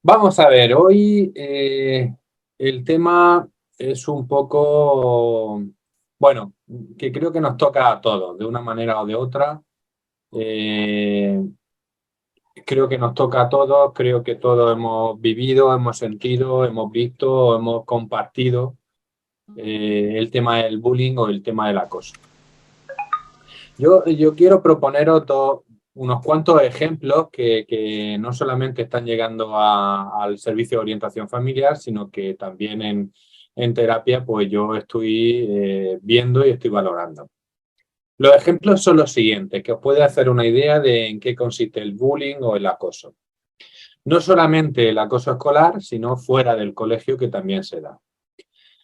Vamos a ver, hoy el tema es un poco, bueno, que creo que nos toca a todos, de una manera o de otra. Eh, Creo que nos toca a todos, creo que todos hemos vivido, hemos sentido, hemos visto, hemos compartido el tema del bullying o el tema del acoso. Yo quiero proponeros unos cuantos ejemplos que no solamente están llegando al servicio de orientación familiar, sino que también en terapia pues yo estoy viendo y estoy valorando. Los ejemplos son los siguientes, que os puede hacer una idea de en qué consiste el bullying o el acoso. No solamente el acoso escolar, sino fuera del colegio que también se da.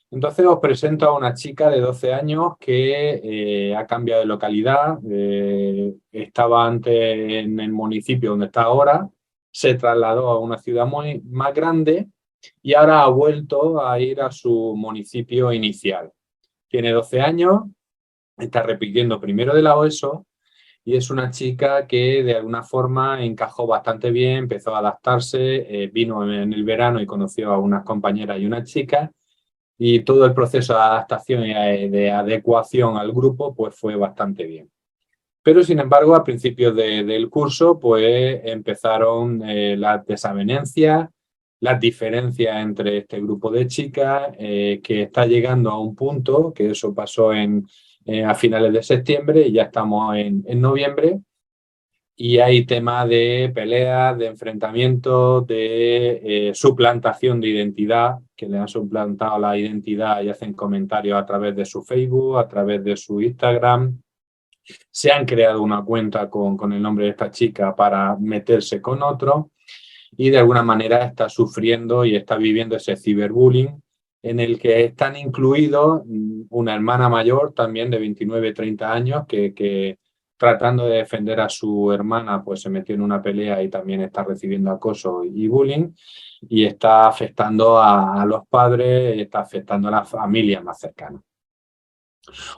Entonces os presento a una chica de 12 años que ha cambiado de localidad, estaba antes en el municipio donde está ahora, se trasladó a una ciudad muy más grande y ahora ha vuelto a ir a su municipio inicial. Tiene 12 años, está repitiendo primero de la ESO y es una chica que de alguna forma encajó bastante bien, empezó a adaptarse, vino en el verano y conoció a unas compañeras y una chica y todo el proceso de adaptación y de adecuación al grupo pues fue bastante bien. Pero sin embargo, a principios del curso pues empezaron las desavenencias, las diferencias entre este grupo de chicas, que está llegando a un punto, que eso pasó a finales de septiembre y ya estamos en noviembre, y hay temas de peleas, de enfrentamientos, de suplantación de identidad, que le han suplantado la identidad y hacen comentarios a través de su Facebook, a través de su Instagram. Se han creado una cuenta con el nombre de esta chica para meterse con otro y de alguna manera está sufriendo y está viviendo ese ciberbullying en el que están incluidos una hermana mayor también de 29-30 años que tratando de defender a su hermana pues se metió en una pelea y también está recibiendo acoso y bullying y está afectando a los padres, está afectando a la familia más cercana.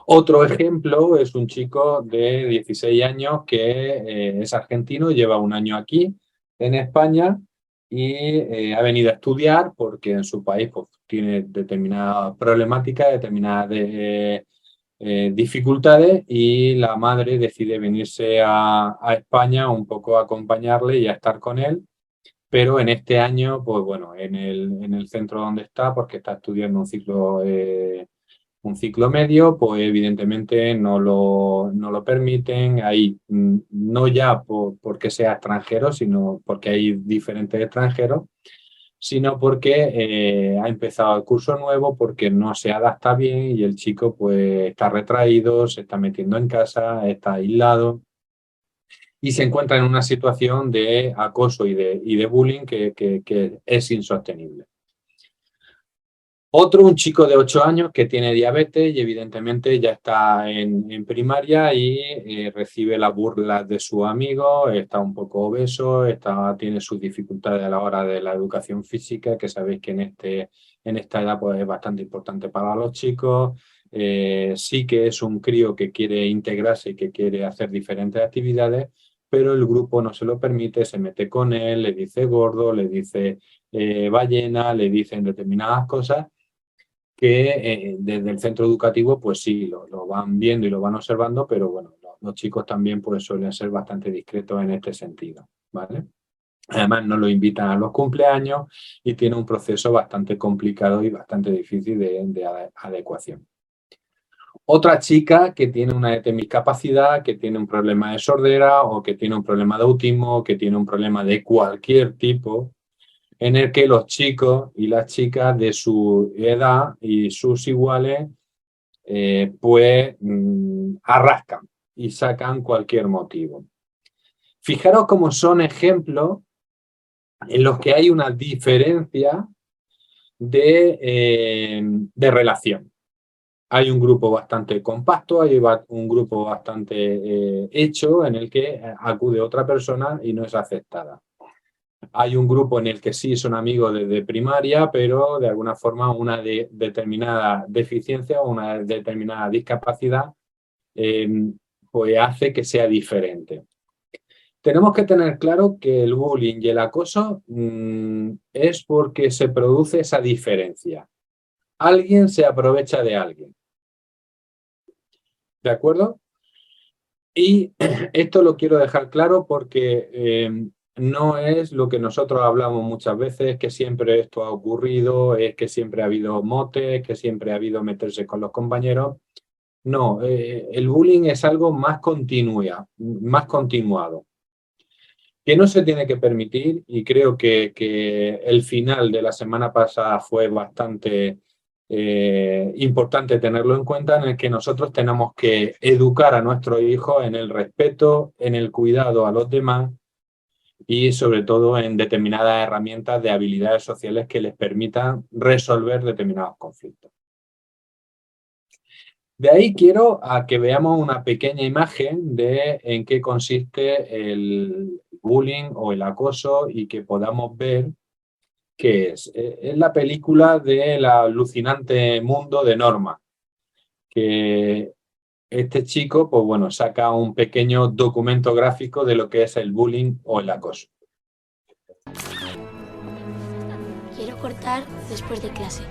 Otro ejemplo es un chico de 16 años que es argentino, lleva un año aquí en España y ha venido a estudiar porque en su país pues, tiene determinadas problemáticas, dificultades y la madre decide venirse a España un poco a acompañarle y a estar con él. Pero en este año, pues bueno, en el centro donde está, porque está estudiando un ciclo medio, pues evidentemente no lo permiten ahí, no ya porque sea extranjero, sino porque hay diferentes extranjeros, sino porque ha empezado el curso nuevo, porque no se adapta bien y el chico pues está retraído, se está metiendo en casa, está aislado y se encuentra en una situación de acoso y de bullying que es insostenible. Otro, un chico de 8 años que tiene diabetes y evidentemente ya está en primaria y recibe las burlas de sus amigos, está un poco obeso, tiene sus dificultades a la hora de la educación física, que sabéis que en esta edad pues, es bastante importante para los chicos. Sí que es un crío que quiere integrarse y que quiere hacer diferentes actividades, pero el grupo no se lo permite, se mete con él, le dice gordo, le dice ballena, le dicen determinadas cosas que desde el centro educativo pues sí, lo van viendo y lo van observando, pero bueno, los chicos también pues suelen ser bastante discretos en este sentido, ¿vale? Además no lo invitan a los cumpleaños y tiene un proceso bastante complicado y bastante difícil de adecuación. Otra chica que tiene una discapacidad, que tiene un problema de sordera o que tiene un problema de autismo o que tiene un problema de cualquier tipo, en el que los chicos y las chicas de su edad y sus iguales pues arrascan y sacan cualquier motivo. Fijaros cómo son ejemplos en los que hay una diferencia de relación. Hay un grupo bastante compacto, hay un grupo bastante hecho en el que acude otra persona y no es aceptada. Hay un grupo en el que sí son amigos desde primaria, pero de alguna forma una determinada deficiencia o una determinada discapacidad eh, pues hace que sea diferente. Tenemos que tener claro que el bullying y el acoso es porque se produce esa diferencia. Alguien se aprovecha de alguien. ¿De acuerdo? Y esto lo quiero dejar claro porque no es lo que nosotros hablamos muchas veces, que siempre esto ha ocurrido, es que siempre ha habido motes, que siempre ha habido meterse con los compañeros. No, el bullying es algo más continuado, que no se tiene que permitir, y creo que el final de la semana pasada fue bastante importante tenerlo en cuenta, en el que nosotros tenemos que educar a nuestros hijos en el respeto, en el cuidado a los demás y sobre todo en determinadas herramientas de habilidades sociales que les permitan resolver determinados conflictos. De ahí quiero a que veamos una pequeña imagen de en qué consiste el bullying o el acoso y que podamos ver qué es. Es la película del alucinante mundo de Norma, que este chico, pues bueno, saca un pequeño documento gráfico de lo que es el bullying o el acoso. Quiero cortar después de clase.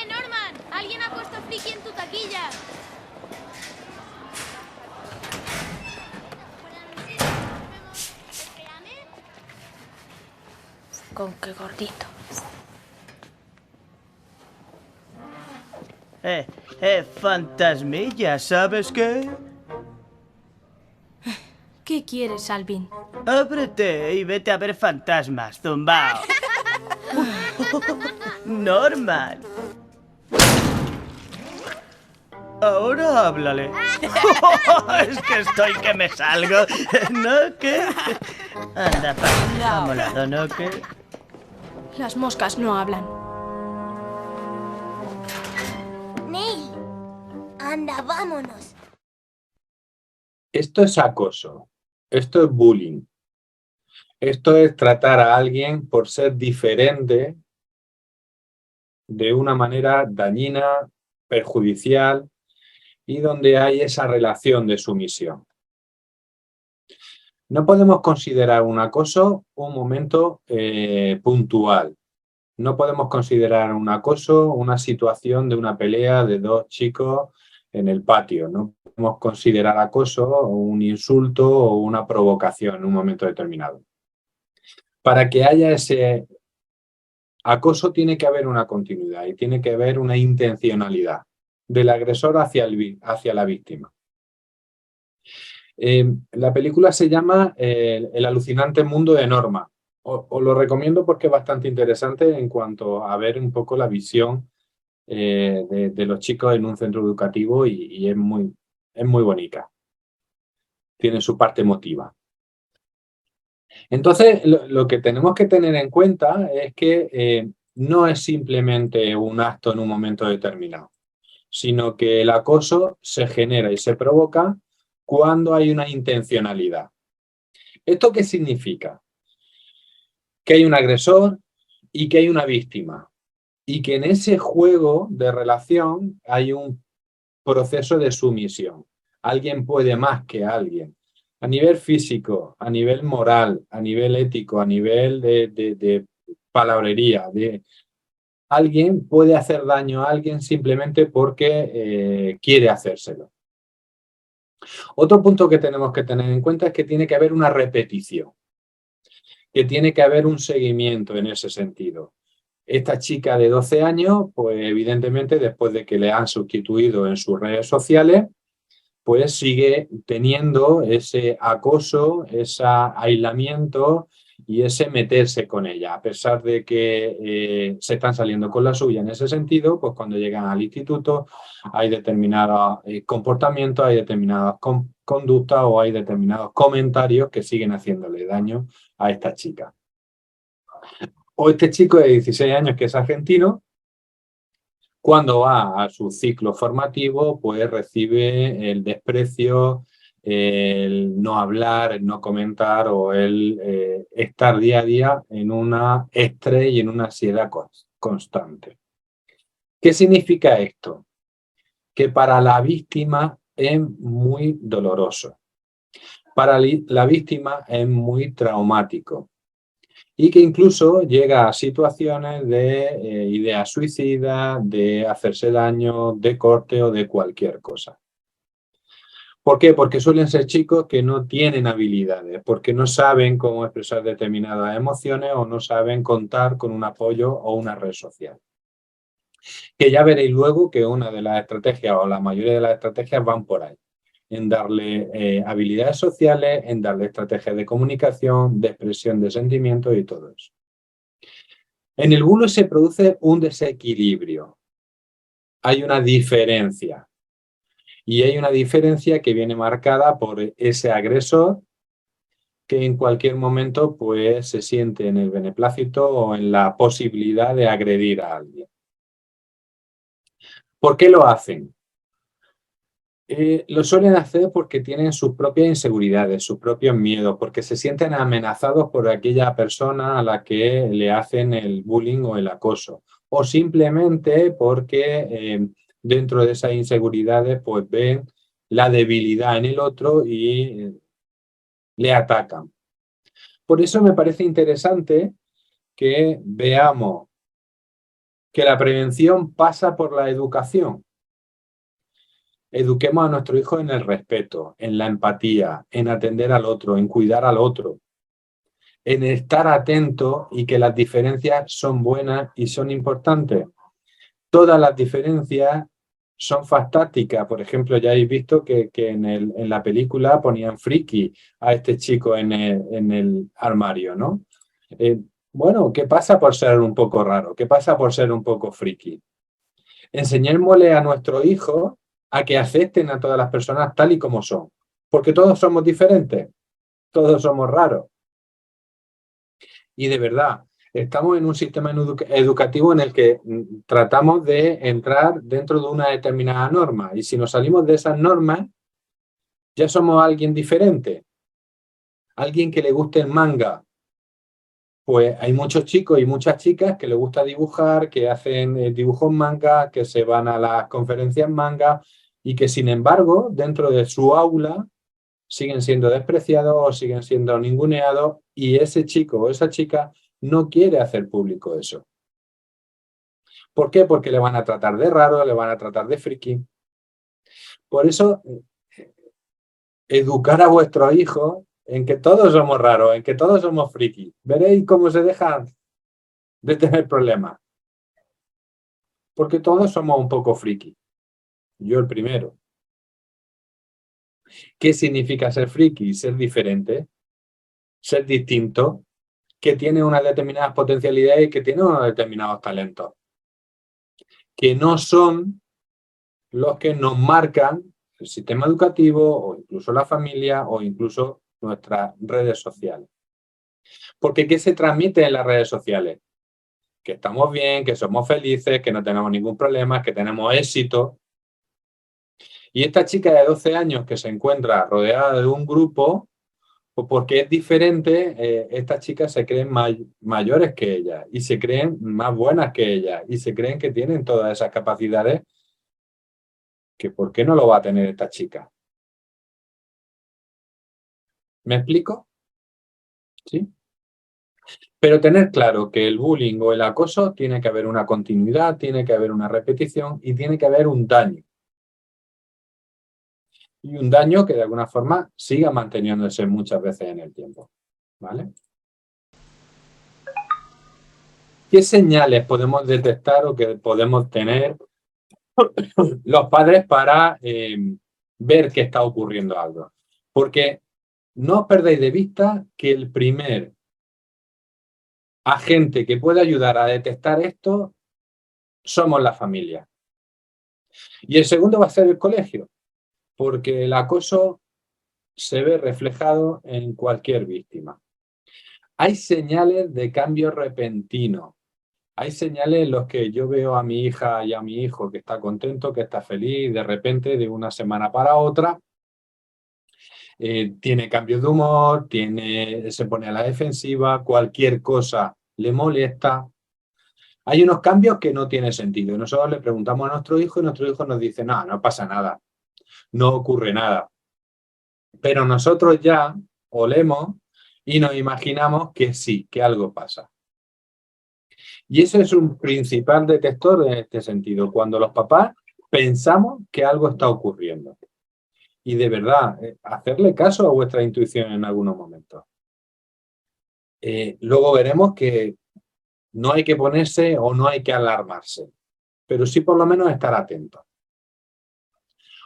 Norman! ¡Alguien ha puesto friki en tu taquilla! Con qué gordito. Fantasmilla, ¿sabes qué? ¿Qué quieres, Alvin? Ábrete y vete a ver fantasmas, zumbao. Norman. Ahora háblale. Es que estoy que me salgo. ¿No qué? Anda, ha molado, ¿no qué? Las moscas no hablan. Neil, anda, vámonos. Esto es acoso, esto es bullying. Esto es tratar a alguien por ser diferente de una manera dañina, perjudicial y donde hay esa relación de sumisión. No podemos considerar un acoso un momento puntual. No podemos considerar un acoso una situación de una pelea de dos chicos en el patio. No podemos considerar acoso un insulto o una provocación en un momento determinado. Para que haya ese acoso tiene que haber una continuidad y tiene que haber una intencionalidad del agresor hacia la víctima. La película se llama El alucinante mundo de Norma. Os lo recomiendo porque es bastante interesante en cuanto a ver un poco la visión de los chicos en un centro educativo y es muy bonita. Tiene su parte emotiva. Entonces, lo que tenemos que tener en cuenta es que no es simplemente un acto en un momento determinado, sino que el acoso se genera y se provoca cuando hay una intencionalidad. ¿Esto qué significa? Que hay un agresor y que hay una víctima, y que en ese juego de relación hay un proceso de sumisión. Alguien puede más que alguien. A nivel físico, a nivel moral, a nivel ético, a nivel de palabrería. Alguien puede hacer daño a alguien simplemente porque quiere hacérselo. Otro punto que tenemos que tener en cuenta es que tiene que haber una repetición, que tiene que haber un seguimiento en ese sentido. Esta chica de 12 años, pues evidentemente después de que le han sustituido en sus redes sociales, pues sigue teniendo ese acoso, ese aislamiento y ese meterse con ella, a pesar de que se están saliendo con la suya en ese sentido, pues cuando llegan al instituto hay determinados comportamientos, hay determinadas conductas o hay determinados comentarios que siguen haciéndole daño a esta chica. O este chico de 16 años que es argentino, cuando va a su ciclo formativo, pues recibe el desprecio, el no hablar, el no comentar o el estar día a día en una estrés y en una ansiedad constante. ¿Qué significa esto? Que para la víctima es muy doloroso. Para la víctima es muy traumático. Y que incluso llega a situaciones de ideas suicidas, de hacerse daño, de corte o de cualquier cosa. ¿Por qué? Porque suelen ser chicos que no tienen habilidades, porque no saben cómo expresar determinadas emociones o no saben contar con un apoyo o una red social. Que ya veréis luego que una de las estrategias o la mayoría de las estrategias van por ahí. En darle habilidades sociales, en darle estrategias de comunicación, de expresión de sentimientos y todo eso. En el bullying se produce un desequilibrio. Hay una diferencia. Y hay una diferencia que viene marcada por ese agresor que en cualquier momento pues, se siente en el beneplácito o en la posibilidad de agredir a alguien. ¿Por qué lo hacen? Lo suelen hacer porque tienen sus propias inseguridades, sus propios miedos, porque se sienten amenazados por aquella persona a la que le hacen el bullying o el acoso, o simplemente porque dentro de esas inseguridades pues ven la debilidad en el otro y le atacan. Por eso me parece interesante que veamos que la prevención pasa por la educación. Eduquemos a nuestros hijos en el respeto, en la empatía, en atender al otro, en cuidar al otro, en estar atentos y que las diferencias son buenas y son importantes. Todas las diferencias son fantásticas. Por ejemplo, ya habéis visto que en la película ponían friki a este chico en el armario, ¿no? Bueno, ¿qué pasa por ser un poco raro? ¿Qué pasa por ser un poco friki? Enseñémosle a nuestros hijos a que acepten a todas las personas tal y como son. Porque todos somos diferentes, todos somos raros. Y de verdad, estamos en un sistema educativo en el que tratamos de entrar dentro de una determinada norma. Y si nos salimos de esas normas, ya somos alguien diferente. Alguien que le guste el manga. Pues hay muchos chicos y muchas chicas que les gusta dibujar, que hacen dibujos manga, que se van a las conferencias manga y que sin embargo dentro de su aula siguen siendo despreciados o siguen siendo ninguneados y ese chico o esa chica no quiere hacer público eso. ¿Por qué? Porque le van a tratar de raro, le van a tratar de friki. Por eso, educar a vuestros hijos en que todos somos raros, en que todos somos friki. Veréis cómo se dejan de tener problemas. Porque todos somos un poco friki. Yo el primero. ¿Qué significa ser friki? Ser diferente, ser distinto, que tiene unas determinadas potencialidades y que tiene unos determinados talentos. Que no son los que nos marcan el sistema educativo o incluso la familia o incluso nuestras redes sociales. Porque ¿qué se transmite en las redes sociales? Que estamos bien, que somos felices, que no tenemos ningún problema, que tenemos éxito. Y esta chica de 12 años que se encuentra rodeada de un grupo, pues porque es diferente, estas chicas se creen mayores que ella y se creen más buenas que ella y se creen que tienen todas esas capacidades que ¿por qué no lo va a tener esta chica? ¿Me explico? ¿Sí? Pero tener claro que el bullying o el acoso tiene que haber una continuidad, tiene que haber una repetición y tiene que haber un daño. Y un daño que de alguna forma siga manteniéndose muchas veces en el tiempo. ¿Vale? ¿Qué señales podemos detectar o que podemos tener los padres para ver que está ocurriendo algo? Porque no os perdáis de vista que el primer agente que puede ayudar a detectar esto somos la familia. Y el segundo va a ser el colegio, porque el acoso se ve reflejado en cualquier víctima. Hay señales de cambio repentino. Hay señales en los que yo veo a mi hija y a mi hijo que está contento, que está feliz, y de repente, de una semana para otra, tiene cambios de humor, se pone a la defensiva, cualquier cosa le molesta. Hay unos cambios que no tienen sentido. Nosotros le preguntamos a nuestro hijo y nuestro hijo nos dice, no, no pasa nada, no ocurre nada. Pero nosotros ya olemos y nos imaginamos que sí, que algo pasa. Y ese es un principal detector en este sentido, cuando los papás pensamos que algo está ocurriendo. Y de verdad, hacerle caso a vuestra intuición en algunos momentos. Luego veremos que no hay que ponerse o no hay que alarmarse, pero sí por lo menos estar atentos.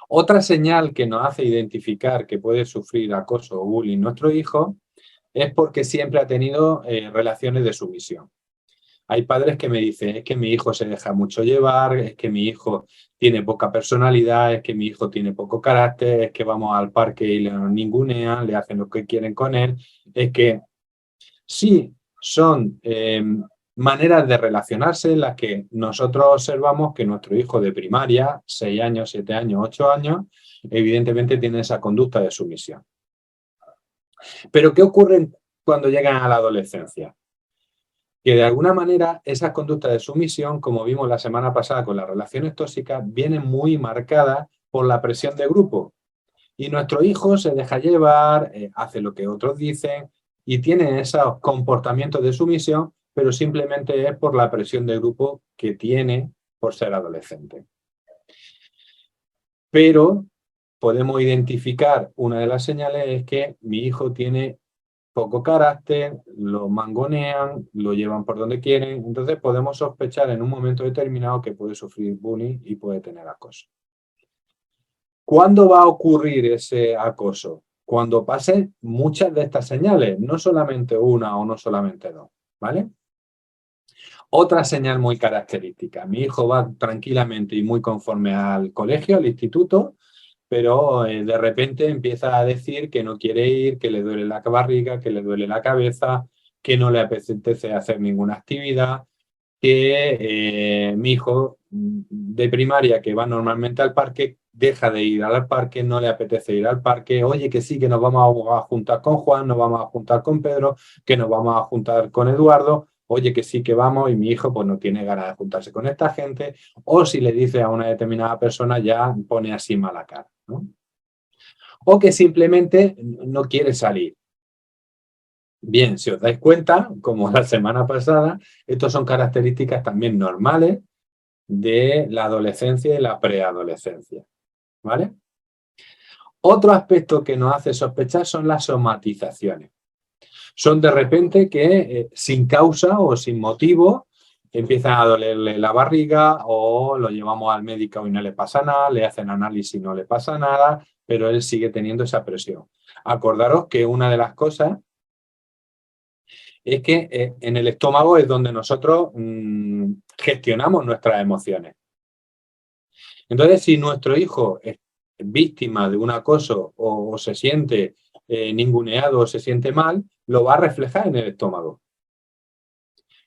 Otra señal que nos hace identificar que puede sufrir acoso o bullying nuestro hijo es porque siempre ha tenido relaciones de sumisión. Hay padres que me dicen, es que mi hijo se deja mucho llevar, es que mi hijo tiene poca personalidad, es que mi hijo tiene poco carácter, es que vamos al parque y le ningunean, le hacen lo que quieren con él. Es que sí, son maneras de relacionarse en las que nosotros observamos que nuestro hijo de primaria, 6 años, 7 años, 8 años, evidentemente tiene esa conducta de sumisión. Pero ¿qué ocurre cuando llegan a la adolescencia? Que de alguna manera esas conductas de sumisión, como vimos la semana pasada con las relaciones tóxicas, vienen muy marcadas por la presión de grupo. Y nuestro hijo se deja llevar, hace lo que otros dicen y tiene esos comportamientos de sumisión, pero simplemente es por la presión de grupo que tiene por ser adolescente. Pero podemos identificar, una de las señales es que mi hijo tiene poco carácter, lo mangonean, lo llevan por donde quieren, entonces podemos sospechar en un momento determinado que puede sufrir bullying y puede tener acoso. ¿Cuándo va a ocurrir ese acoso? Cuando pasen muchas de estas señales, no solamente una o no solamente dos, ¿vale? Otra señal muy característica, mi hijo va tranquilamente y muy conforme al colegio, al instituto, pero de repente empieza a decir que no quiere ir, que le duele la barriga, que le duele la cabeza, que no le apetece hacer ninguna actividad, que mi hijo de primaria que va normalmente al parque, deja de ir al parque, no le apetece ir al parque, oye que sí, que nos vamos a juntar con Juan, nos vamos a juntar con Pedro, que nos vamos a juntar con Eduardo, oye que sí que vamos y mi hijo pues no tiene ganas de juntarse con esta gente, o si le dice a una determinada persona ya pone así mala cara, ¿no? O que simplemente no quiere salir. Bien, si os dais cuenta, como la semana pasada, estas son características también normales de la adolescencia y la preadolescencia, ¿vale? Otro aspecto que nos hace sospechar son las somatizaciones. Son de repente que sin causa o sin motivo empiezan a dolerle la barriga o lo llevamos al médico y no le pasa nada, le hacen análisis y no le pasa nada, pero él sigue teniendo esa presión. Acordaros que una de las cosas es que en el estómago es donde nosotros gestionamos nuestras emociones. Entonces, si nuestro hijo es víctima de un acoso o se siente ninguneado o se siente mal, lo va a reflejar en el estómago.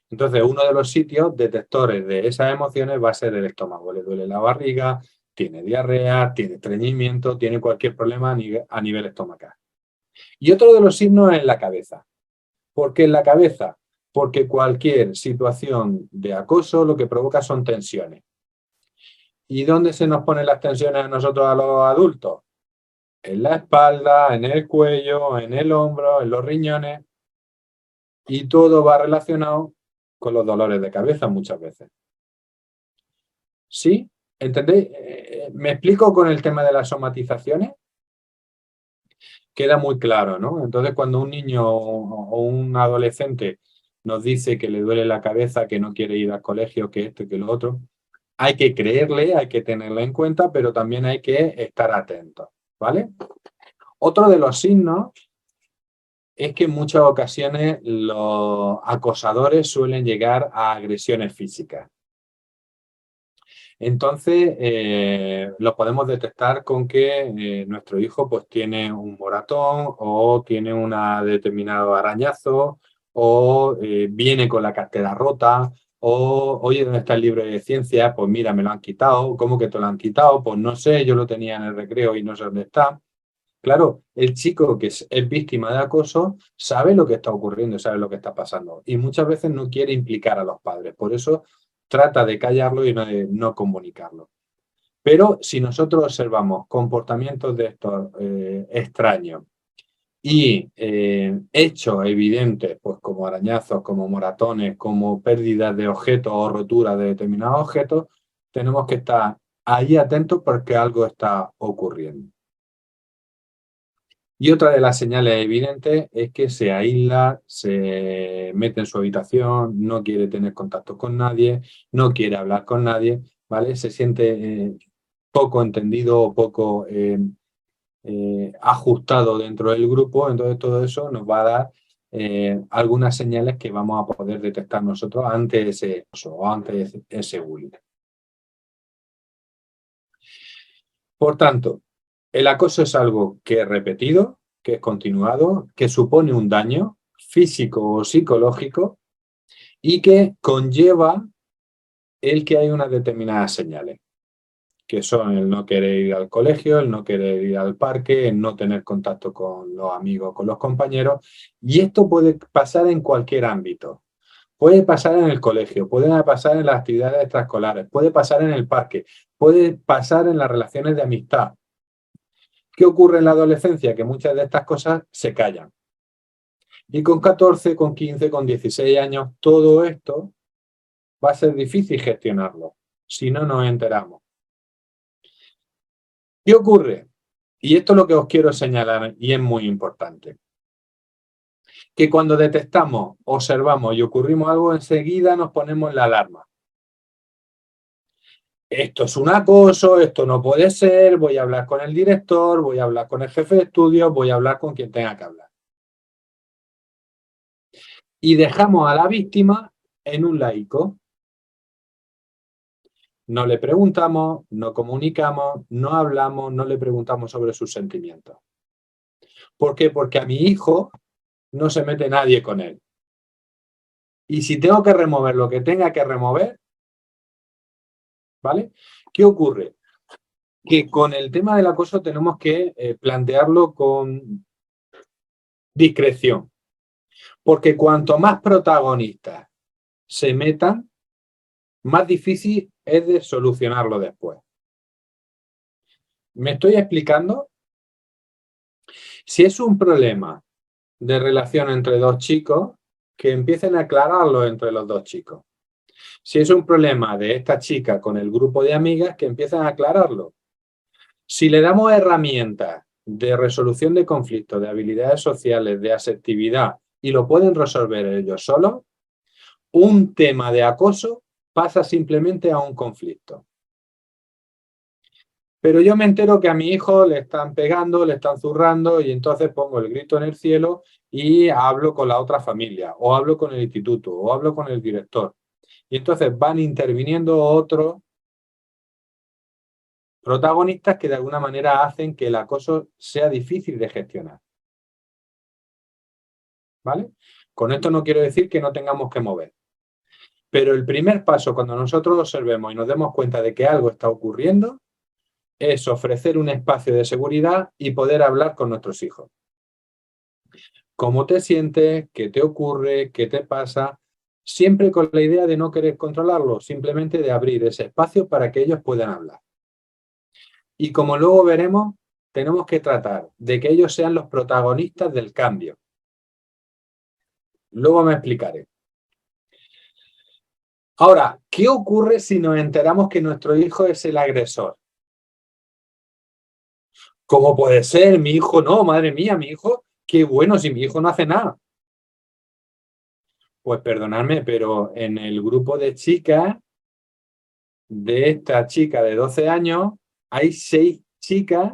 Entonces, uno de los sitios detectores de esas emociones va a ser el estómago. Le duele la barriga, tiene diarrea, tiene estreñimiento, tiene cualquier problema a nivel estomacal. Y otro de los signos es la cabeza. ¿Por qué en la cabeza? Porque cualquier situación de acoso lo que provoca son tensiones. ¿Y dónde se nos ponen las tensiones a nosotros, a los adultos? En la espalda, en el cuello, en el hombro, en los riñones. Y todo va relacionado con los dolores de cabeza muchas veces. ¿Sí? ¿Entendéis? ¿Me explico con el tema de las somatizaciones? Queda muy claro, ¿no? Entonces, cuando un niño o un adolescente nos dice que le duele la cabeza, que no quiere ir al colegio, que esto y que lo otro, hay que creerle, hay que tenerlo en cuenta, pero también hay que estar atentos, ¿vale? Otro de los signos es que en muchas ocasiones los acosadores suelen llegar a agresiones físicas. Entonces, lo podemos detectar con que nuestro hijo pues tiene un moratón o tiene un determinado arañazo o viene con la cartera rota o, oye, ¿dónde está el libro de ciencia? Pues mira, me lo han quitado. ¿Cómo que te lo han quitado? Pues no sé, yo lo tenía en el recreo y no sé dónde está. Claro, el chico que es víctima de acoso sabe lo que está ocurriendo, sabe lo que está pasando y muchas veces no quiere implicar a los padres. Por eso trata de callarlo y de no comunicarlo. Pero si nosotros observamos comportamientos de estos extraños y hechos evidentes, pues como arañazos, como moratones, como pérdidas de objetos o roturas de determinados objetos, tenemos que estar ahí atentos porque algo está ocurriendo. Y otra de las señales evidentes es que se aísla, se mete en su habitación, no quiere tener contacto con nadie, no quiere hablar con nadie, ¿vale? Se siente poco entendido o poco ajustado dentro del grupo. Entonces todo eso nos va a dar algunas señales que vamos a poder detectar nosotros ante ese acoso o ante ese bullying. Por tanto, el acoso es algo que es repetido, que es continuado, que supone un daño físico o psicológico y que conlleva el que hay unas determinadas señales, que son el no querer ir al colegio, el no querer ir al parque, el no tener contacto con los amigos, con los compañeros. Y esto puede pasar en cualquier ámbito. Puede pasar en el colegio, puede pasar en las actividades extraescolares, puede pasar en el parque, puede pasar en las relaciones de amistad. ¿Qué ocurre en la adolescencia? Que muchas de estas cosas se callan. Y con 14, con 15, con 16 años, todo esto va a ser difícil gestionarlo si no nos enteramos. ¿Qué ocurre? Y esto es lo que os quiero señalar y es muy importante. Que cuando detectamos, observamos y ocurrimos algo, enseguida nos ponemos la alarma. Esto es un acoso, esto no puede ser, voy a hablar con el director, voy a hablar con el jefe de estudios, voy a hablar con quien tenga que hablar. Y dejamos a la víctima en un laico. No le preguntamos, no comunicamos, no hablamos, no le preguntamos sobre sus sentimientos. ¿Por qué? Porque a mi hijo no se mete nadie con él. Y si tengo que remover lo que tenga que remover, ¿vale? ¿Qué ocurre? Que con el tema del acoso tenemos que plantearlo con discreción. Porque cuanto más protagonistas se metan, más difícil es de solucionarlo después. ¿Me estoy explicando? Si es un problema de relación entre dos chicos, que empiecen a aclararlo entre los dos chicos. Si es un problema de esta chica con el grupo de amigas, que empiecen a aclararlo. Si le damos herramientas de resolución de conflictos, de habilidades sociales, de asertividad, y lo pueden resolver ellos solos, un tema de acoso pasa simplemente a un conflicto. Pero yo me entero que a mi hijo le están pegando, le están zurrando y entonces pongo el grito en el cielo y hablo con la otra familia, o hablo con el instituto, o hablo con el director. Y entonces van interviniendo otros protagonistas que de alguna manera hacen que el acoso sea difícil de gestionar. ¿Vale? Con esto no quiero decir que no tengamos que mover. Pero el primer paso cuando nosotros observemos y nos demos cuenta de que algo está ocurriendo es ofrecer un espacio de seguridad y poder hablar con nuestros hijos. ¿Cómo te sientes? ¿Qué te ocurre? ¿Qué te pasa? Siempre con la idea de no querer controlarlo, simplemente de abrir ese espacio para que ellos puedan hablar. Y como luego veremos, tenemos que tratar de que ellos sean los protagonistas del cambio. Luego me explicaré. Ahora, ¿qué ocurre si nos enteramos que nuestro hijo es el agresor? ¿Cómo puede ser? Mi hijo no, madre mía, mi hijo, qué bueno si mi hijo no hace nada. Pues perdonadme, pero en el grupo de chicas, de esta chica de 12 años, hay 6 chicas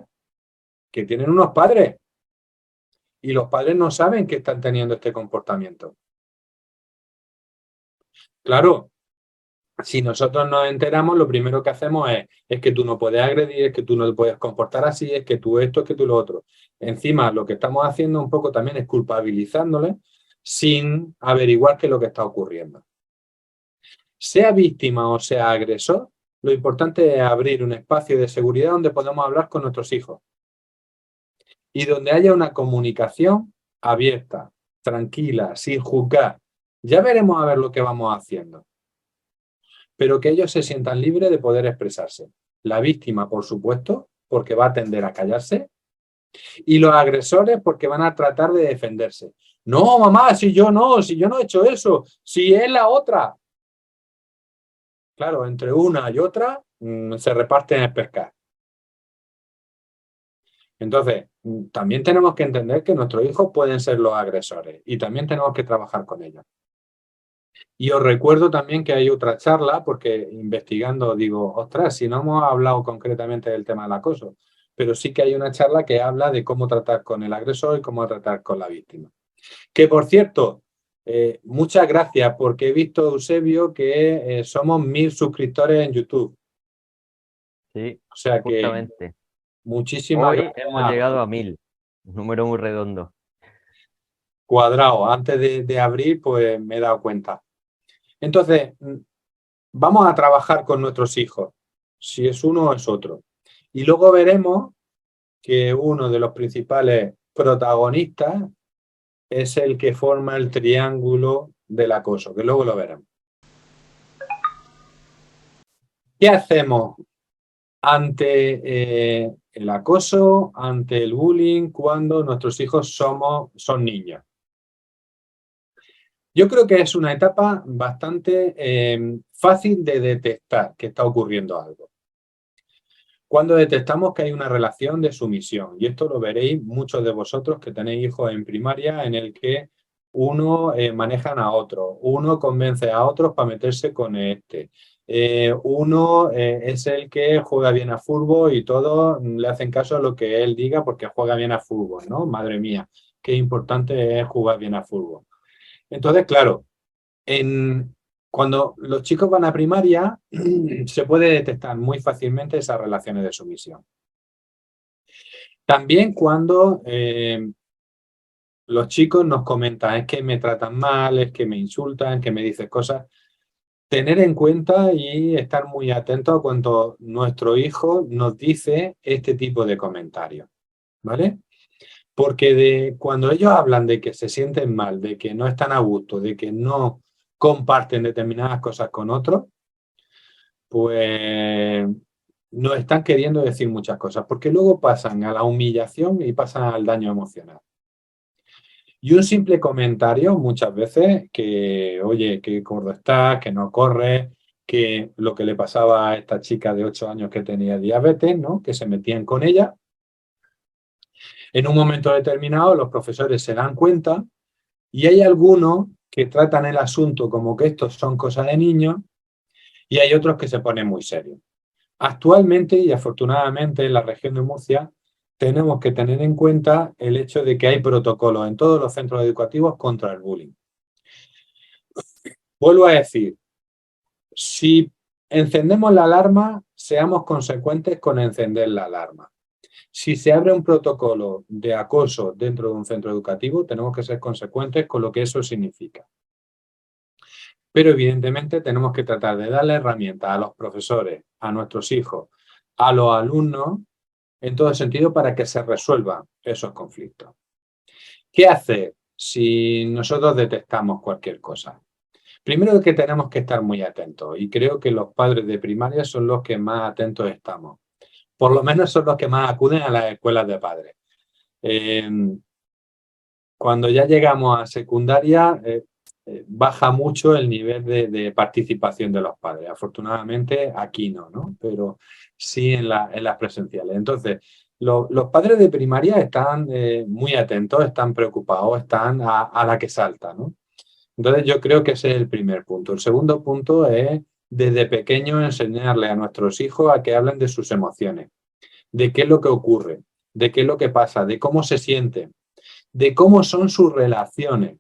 que tienen unos padres. y los padres no saben que están teniendo este comportamiento. Claro, si nosotros nos enteramos, lo primero que hacemos es que tú no puedes agredir, es que tú no te puedes comportar así, es que tú esto, es que tú lo otro. Encima, lo que estamos haciendo un poco también es culpabilizándole sin averiguar qué es lo que está ocurriendo. Sea víctima o sea agresor, lo importante es abrir un espacio de seguridad donde podamos hablar con nuestros hijos y donde haya una comunicación abierta, tranquila, sin juzgar. Ya veremos a ver lo que vamos haciendo, pero que ellos se sientan libres de poder expresarse. La víctima, por supuesto, porque va a tender a callarse, y los agresores porque van a tratar de defenderse. No, mamá, si yo no he hecho eso, si es la otra. Claro, entre una y otra se reparten el pescado. Entonces, también tenemos que entender que nuestros hijos pueden ser los agresores y también tenemos que trabajar con ellos. Y os recuerdo también que hay otra charla, porque investigando digo, ostras, si no hemos hablado concretamente del tema del acoso, pero sí que hay una charla que habla de cómo tratar con el agresor y cómo tratar con la víctima. Que, por cierto, muchas gracias, porque he visto, Eusebio, que somos 1000 suscriptores en YouTube. Sí, O sea que justamente. muchísimas Hoy gracias. hemos llegado a 1000, un número muy redondo. Cuadrado. Antes de abrir, pues me he dado cuenta. Entonces, vamos a trabajar con nuestros hijos, si es uno o es otro. Y luego veremos que uno de los principales protagonistas es el que forma el triángulo del acoso, que luego lo veremos. ¿Qué hacemos ante el acoso, ante el bullying, cuando nuestros hijos son niños? Yo creo que es una etapa bastante fácil de detectar que está ocurriendo algo. Cuando detectamos que hay una relación de sumisión, y esto lo veréis muchos de vosotros que tenéis hijos en primaria, en el que uno manejan a otro, uno convence a otros para meterse con este, uno es el que juega bien a fútbol y todos le hacen caso a lo que él diga porque juega bien a fútbol, ¿no? Madre mía, qué importante es jugar bien a fútbol. Entonces, claro, cuando los chicos van a primaria, se puede detectar muy fácilmente esas relaciones de sumisión. También cuando los chicos nos comentan, es que me tratan mal, es que me insultan, que me dicen cosas, tener en cuenta y estar muy atentos cuando nuestro hijo nos dice este tipo de comentarios, ¿vale? Porque cuando ellos hablan de que se sienten mal, de que no están a gusto, de que no comparten determinadas cosas con otros, pues nos están queriendo decir muchas cosas, porque luego pasan a la humillación y pasan al daño emocional. Y un simple comentario muchas veces que, oye, qué gordo estás, que no corres, que lo que le pasaba a esta chica de 8 años que tenía diabetes, ¿no? Que se metían con ella. En un momento determinado los profesores se dan cuenta y hay algunos que tratan el asunto como que estos son cosas de niños y hay otros que se ponen muy serios. Actualmente y afortunadamente en la región de Murcia tenemos que tener en cuenta el hecho de que hay protocolos en todos los centros educativos contra el bullying. Vuelvo a decir, si encendemos la alarma, seamos consecuentes con encender la alarma. Si se abre un protocolo de acoso dentro de un centro educativo, tenemos que ser consecuentes con lo que eso significa. Pero evidentemente tenemos que tratar de darle herramientas a los profesores, a nuestros hijos, a los alumnos, en todo sentido para que se resuelvan esos conflictos. ¿Qué hacer si nosotros detectamos cualquier cosa? Primero que tenemos que estar muy atentos y creo que los padres de primaria son los que más atentos estamos. Por lo menos son los que más acuden a las escuelas de padres. Cuando ya llegamos a secundaria, baja mucho el nivel de participación de los padres. Afortunadamente aquí no, pero sí en las presenciales. Entonces, los padres de primaria están muy atentos, están preocupados, están a la que salta, ¿no? Entonces yo creo que ese es el primer punto. El segundo punto es desde pequeño enseñarle a nuestros hijos a que hablen de sus emociones, de qué es lo que ocurre, de qué es lo que pasa, de cómo se sienten. de cómo son sus relaciones.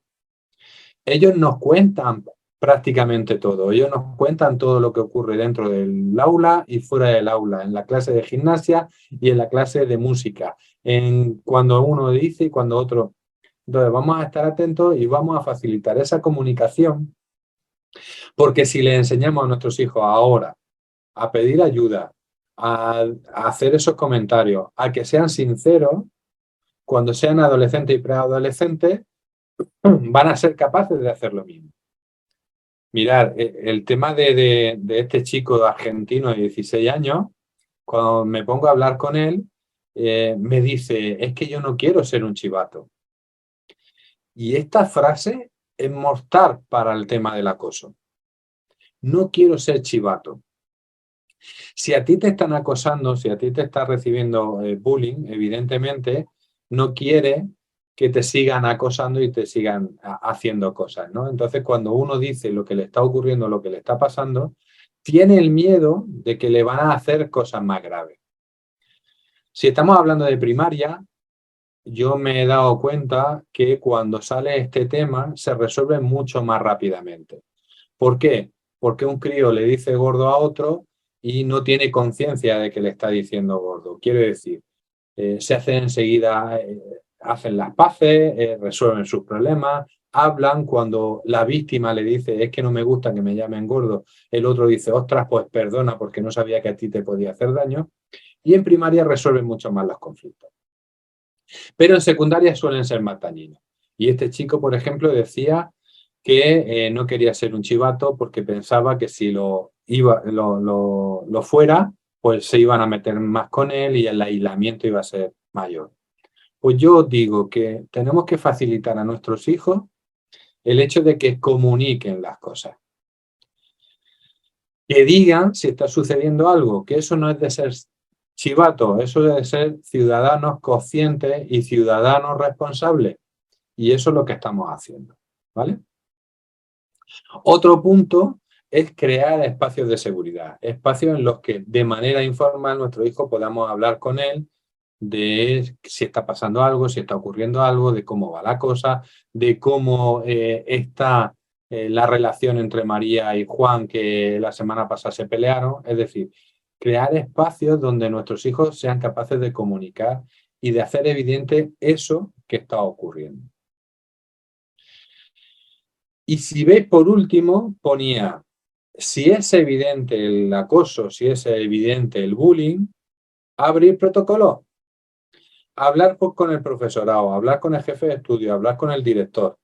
Ellos nos cuentan prácticamente todo. Ellos nos cuentan todo lo que ocurre dentro del aula y fuera del aula, en la clase de gimnasia y en la clase de música, en cuando uno dice y cuando otro. Entonces vamos a estar atentos y vamos a facilitar esa comunicación, porque si le enseñamos a nuestros hijos ahora a pedir ayuda, a hacer esos comentarios, a que sean sinceros, cuando sean adolescentes y preadolescentes, van a ser capaces de hacer lo mismo. Mirad, el tema de este chico argentino de 16 años, cuando me pongo a hablar con él, me dice, es que yo no quiero ser un chivato. Y esta frase es mortal para el tema del acoso. No quiero ser chivato. Si a ti te están acosando, si a ti te está recibiendo bullying, evidentemente no quiere que te sigan acosando y te sigan haciendo cosas, ¿no? Entonces, cuando uno dice lo que le está ocurriendo, lo que le está pasando, tiene el miedo de que le van a hacer cosas más graves. Si estamos hablando de primaria, yo me he dado cuenta que cuando sale este tema se resuelve mucho más rápidamente. ¿Por qué? Porque un crío le dice gordo a otro y no tiene conciencia de que le está diciendo gordo. Quiero decir, se hacen enseguida, hacen las paces, resuelven sus problemas, hablan. Cuando la víctima le dice, es que no me gusta que me llamen gordo, el otro dice, ostras, pues perdona porque no sabía que a ti te podía hacer daño. Y en primaria resuelven mucho más los conflictos. Pero en secundaria suelen ser más dañinos. Y este chico, por ejemplo, decía que no quería ser un chivato porque pensaba que si lo fuera, pues se iban a meter más con él y el aislamiento iba a ser mayor. Pues yo os digo que tenemos que facilitar a nuestros hijos el hecho de que comuniquen las cosas. Que digan si está sucediendo algo, que eso no es de ser chivato, eso es de ser ciudadanos conscientes y ciudadanos responsables. Y eso es lo que estamos haciendo, ¿vale? Otro punto es crear espacios de seguridad, espacios en los que de manera informal nuestro hijo podamos hablar con él de si está pasando algo, si está ocurriendo algo, de cómo va la cosa, de cómo está la relación entre María y Juan, que la semana pasada se pelearon. Es decir, crear espacios donde nuestros hijos sean capaces de comunicar y de hacer evidente eso que está ocurriendo. Y si veis, por último, ponía, si es evidente el acoso, si es evidente el bullying, abrir protocolos. Hablar con el profesorado, hablar con el jefe de estudio, hablar con el director.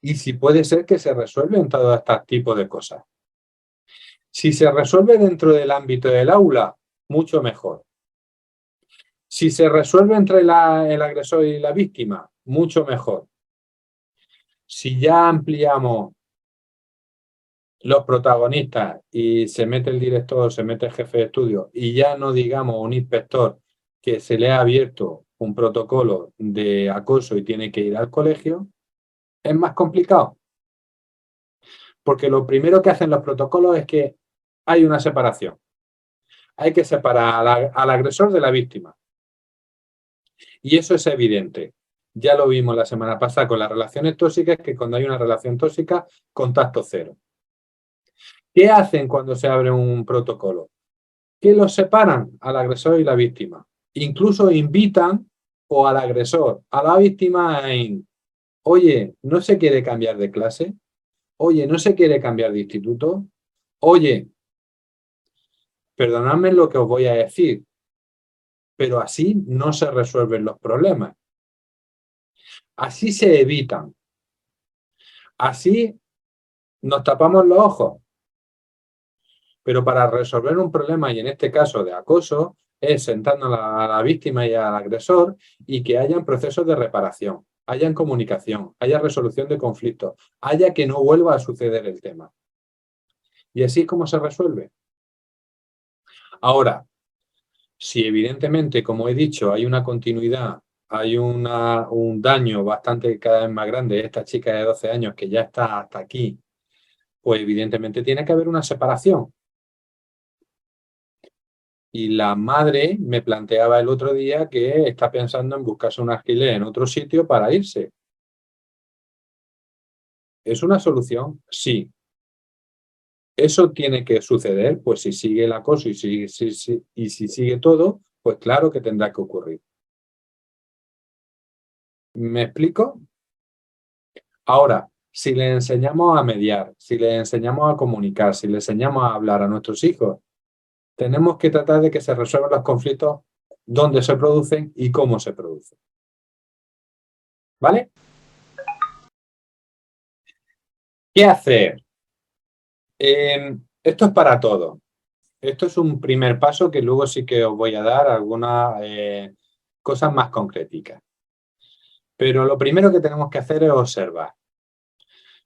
Y si puede ser que se resuelven todo este tipo de cosas. Si se resuelve dentro del ámbito del aula, mucho mejor. Si se resuelve entre el agresor y la víctima, mucho mejor. Si ya ampliamos los protagonistas y se mete el director, se mete el jefe de estudio y ya no digamos un inspector que se le ha abierto un protocolo de acoso y tiene que ir al colegio, es más complicado. Porque lo primero que hacen los protocolos es que hay una separación. Hay que separar al agresor de la víctima. Y eso es evidente. Ya lo vimos la semana pasada con las relaciones tóxicas, que cuando hay una relación tóxica, contacto cero. ¿Qué hacen cuando se abre un protocolo? Que los separan al agresor y la víctima. Incluso invitan o al agresor, a la víctima, oye, ¿no se quiere cambiar de clase? Oye, ¿no se quiere cambiar de instituto? Oye, perdonadme lo que os voy a decir, pero así no se resuelven los problemas. Así se evitan. Así nos tapamos los ojos. Pero para resolver un problema, y en este caso de acoso, es sentando a la víctima y al agresor y que hayan procesos de reparación, hayan comunicación, haya resolución de conflictos, haya que no vuelva a suceder el tema. Y así es como se resuelve. Ahora, si evidentemente, como he dicho, hay una continuidad, hay un daño bastante cada vez más grande, esta chica de 12 años que ya está hasta aquí, pues evidentemente tiene que haber una separación. Y la madre me planteaba el otro día que está pensando en buscarse un alquiler en otro sitio para irse. ¿Es una solución? Sí. ¿Eso tiene que suceder? Pues si sigue el acoso y si sigue todo, pues claro que tendrá que ocurrir. ¿Me explico? Ahora, si le enseñamos a mediar, si le enseñamos a comunicar, si le enseñamos a hablar a nuestros hijos, tenemos que tratar de que se resuelvan los conflictos dónde se producen y cómo se producen. ¿Vale? ¿Qué hacer? Esto es para todo. Esto es un primer paso que luego sí que os voy a dar algunas cosas más concretas. Pero lo primero que tenemos que hacer es observar,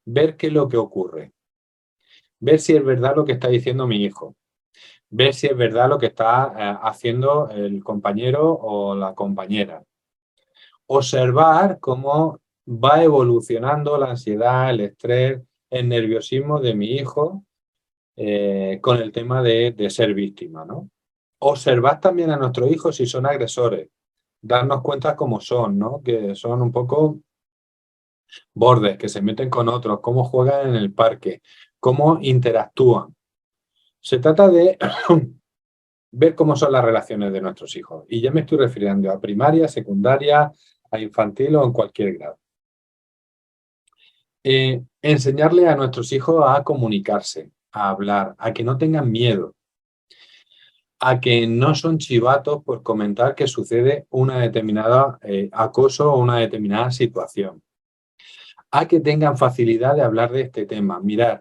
ver qué es lo que ocurre, ver si es verdad lo que está diciendo mi hijo, ver si es verdad lo que está haciendo el compañero o la compañera. Observar cómo va evolucionando la ansiedad, el estrés, el nerviosismo de mi hijo con el tema de ser víctima, ¿no? Observar también a nuestros hijos si son agresores, darnos cuenta cómo son, ¿no? Que son un poco bordes, que se meten con otros, cómo juegan en el parque, cómo interactúan. Se trata de ver cómo son las relaciones de nuestros hijos. Y ya me estoy refiriendo a primaria, secundaria, a infantil o en cualquier grado. Enseñarle a nuestros hijos a comunicarse, a hablar, a que no tengan miedo, a que no son chivatos por comentar que sucede una determinada acoso o una determinada situación, a que tengan facilidad de hablar de este tema. Mirad,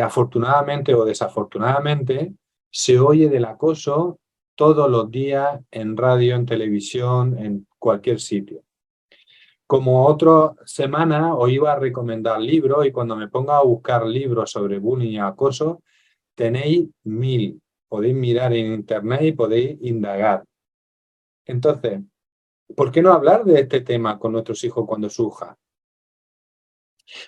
afortunadamente o desafortunadamente, se oye del acoso todos los días en radio, en televisión, en cualquier sitio. Como otra semana os iba a recomendar libros y cuando me ponga a buscar libros sobre bullying y acoso, tenéis 1000. Podéis mirar en internet y podéis indagar. Entonces, ¿por qué no hablar de este tema con nuestros hijos cuando surja?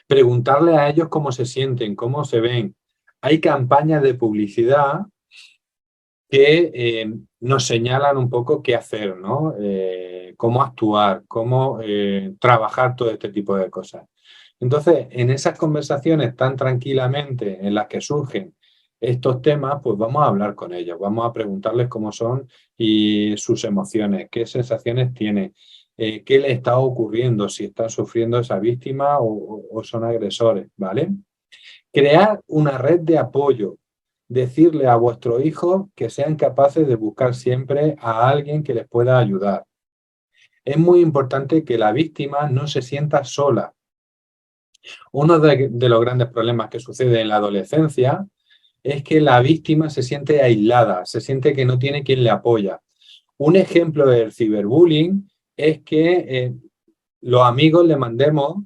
Preguntarle a ellos cómo se sienten, cómo se ven. Hay campañas de publicidad que nos señalan un poco qué hacer, ¿no? Cómo actuar, cómo trabajar todo este tipo de cosas. Entonces, en esas conversaciones tan tranquilamente en las que surgen estos temas, pues vamos a hablar con ellos, vamos a preguntarles cómo son y sus emociones, qué sensaciones tienen, qué le está ocurriendo, si están sufriendo esa víctima o son agresores, ¿vale? Crear una red de apoyo. Decirle a vuestros hijos que sean capaces de buscar siempre a alguien que les pueda ayudar. Es muy importante que la víctima no se sienta sola. Uno de los grandes problemas que sucede en la adolescencia es que la víctima se siente aislada, se siente que no tiene quien le apoya. Un ejemplo del ciberbullying es que los amigos le mandemos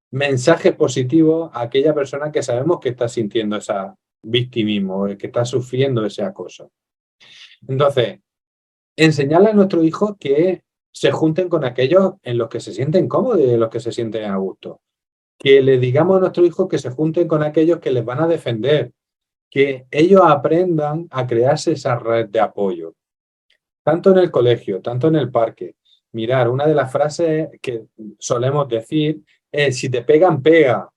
mensajes positivos a aquella persona que sabemos que está sintiendo ese victimismo, que está sufriendo ese acoso. Entonces, enseñarle a nuestros hijos que se junten con aquellos en los que se sienten cómodos y en los que se sienten a gusto. Que le digamos a nuestros hijos que se junten con aquellos que les van a defender, que ellos aprendan a crearse esa red de apoyo, tanto en el colegio, tanto en el parque. Mirar, una de las frases que solemos decir es: si te pegan, pega.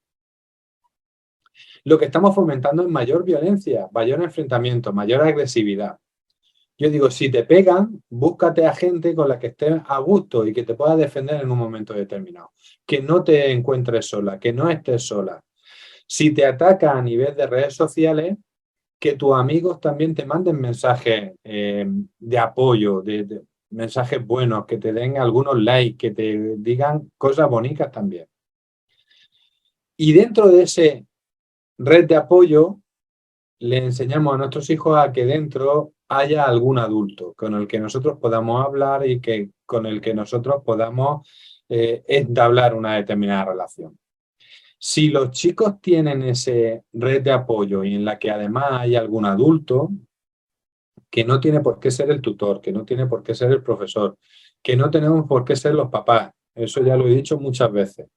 Lo que estamos fomentando es mayor violencia, mayor enfrentamiento, mayor agresividad. Yo digo, si te pegan, búscate a gente con la que estés a gusto y que te pueda defender en un momento determinado. Que no te encuentres sola, que no estés sola. Si te ataca a nivel de redes sociales, que tus amigos también te manden mensajes de apoyo, de mensajes buenos, que te den algunos likes, que te digan cosas bonitas también. Y dentro de ese red de apoyo, le enseñamos a nuestros hijos a que dentro haya algún adulto con el que nosotros podamos hablar y con el que nosotros podamos entablar una determinada relación. Si los chicos tienen ese red de apoyo y en la que además hay algún adulto, que no tiene por qué ser el tutor, que no tiene por qué ser el profesor, que no tenemos por qué ser los papás, eso ya lo he dicho muchas veces,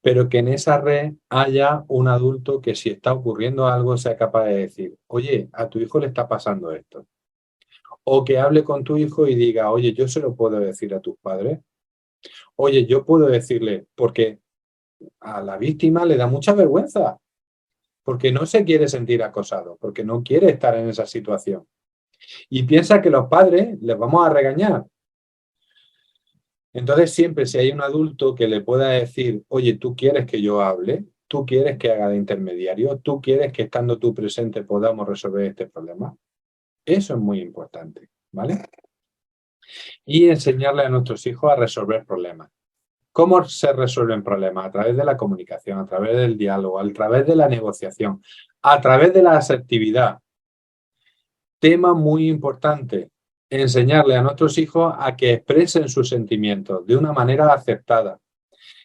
pero que en esa red haya un adulto que si está ocurriendo algo sea capaz de decir: oye, a tu hijo le está pasando esto. O que hable con tu hijo y diga, oye, yo se lo puedo decir a tus padres. Oye, yo puedo decirle, porque a la víctima le da mucha vergüenza, porque no se quiere sentir acosado, porque no quiere estar en esa situación. Y piensa que los padres les vamos a regañar. Entonces siempre si hay un adulto que le pueda decir, oye, ¿tú quieres que yo hable? ¿Tú quieres que haga de intermediario? ¿Tú quieres que estando tú presente podamos resolver este problema? Eso es muy importante, ¿vale? Y enseñarle a nuestros hijos a resolver problemas. ¿Cómo se resuelven problemas? A través de la comunicación, a través del diálogo, a través de la negociación, a través de la asertividad. Tema muy importante, enseñarle a nuestros hijos a que expresen sus sentimientos de una manera aceptada.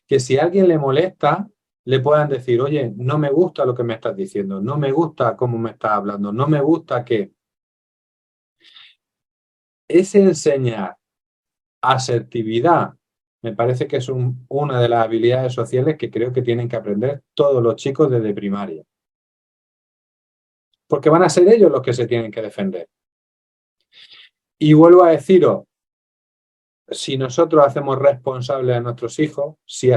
Que si a alguien le molesta, le puedan decir, oye, no me gusta lo que me estás diciendo, no me gusta cómo me estás hablando, no me gusta que... Ese enseñar asertividad me parece que es una de las habilidades sociales que creo que tienen que aprender todos los chicos desde primaria. Porque van a ser ellos los que se tienen que defender. Y vuelvo a deciros, si nosotros hacemos responsables a nuestros hijos, si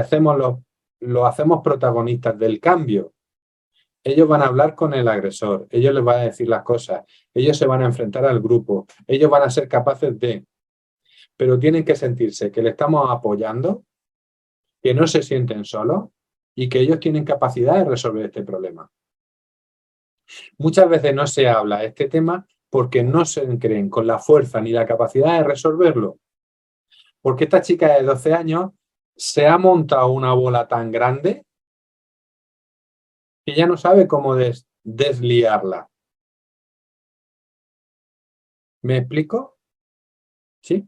lo hacemos protagonistas del cambio, ellos van a hablar con el agresor, ellos les van a decir las cosas, ellos se van a enfrentar al grupo, ellos van a ser capaces de... Pero tienen que sentirse que le estamos apoyando, que no se sienten solos y que ellos tienen capacidad de resolver este problema. Muchas veces no se habla de este tema porque no se creen con la fuerza ni la capacidad de resolverlo. Porque esta chica de 12 años se ha montado una bola tan grande que ya no sabe cómo desliarla. ¿Me explico? ¿Sí?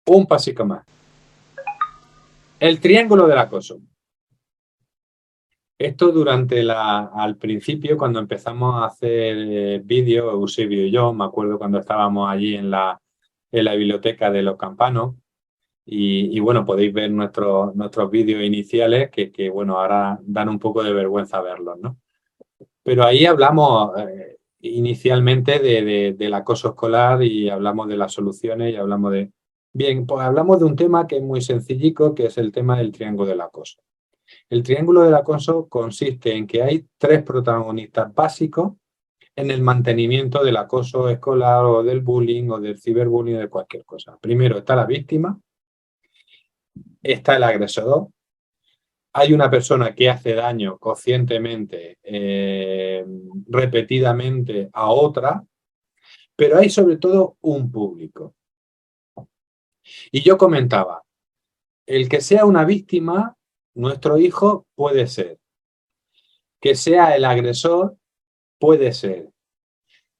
Un pasico más. El triángulo del acoso. Esto al principio, cuando empezamos a hacer vídeos, Eusebio y yo, me acuerdo cuando estábamos allí en la biblioteca de Los Campanos, y bueno, podéis ver nuestros vídeos iniciales que bueno, ahora dan un poco de vergüenza verlos, ¿no? Pero ahí hablamos inicialmente del acoso escolar y hablamos de las soluciones y hablamos de... Bien, pues hablamos de un tema que es muy sencillico, que es el tema del triángulo del acoso. El triángulo del acoso consiste en que hay 3 protagonistas básicos en el mantenimiento del acoso escolar o del bullying o del ciberbullying o de cualquier cosa. Primero está la víctima, está el agresor, hay una persona que hace daño conscientemente, repetidamente a otra, pero hay sobre todo un público. Y yo comentaba, el que sea una víctima, nuestro hijo puede ser. Que sea el agresor, puede ser.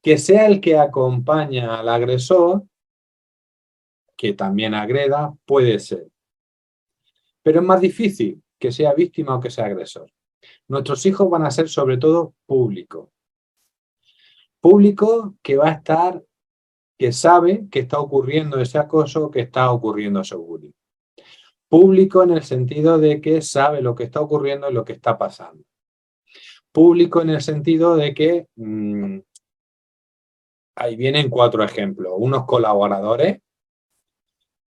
Que sea el que acompaña al agresor, que también agreda, puede ser. Pero es más difícil que sea víctima o que sea agresor. Nuestros hijos van a ser sobre todo público. Público que va a estar, que sabe que está ocurriendo ese acoso, que está ocurriendo ese bullying. Público en el sentido de que sabe lo que está ocurriendo y lo que está pasando. Público en el sentido de que ahí vienen 4 ejemplos. Unos colaboradores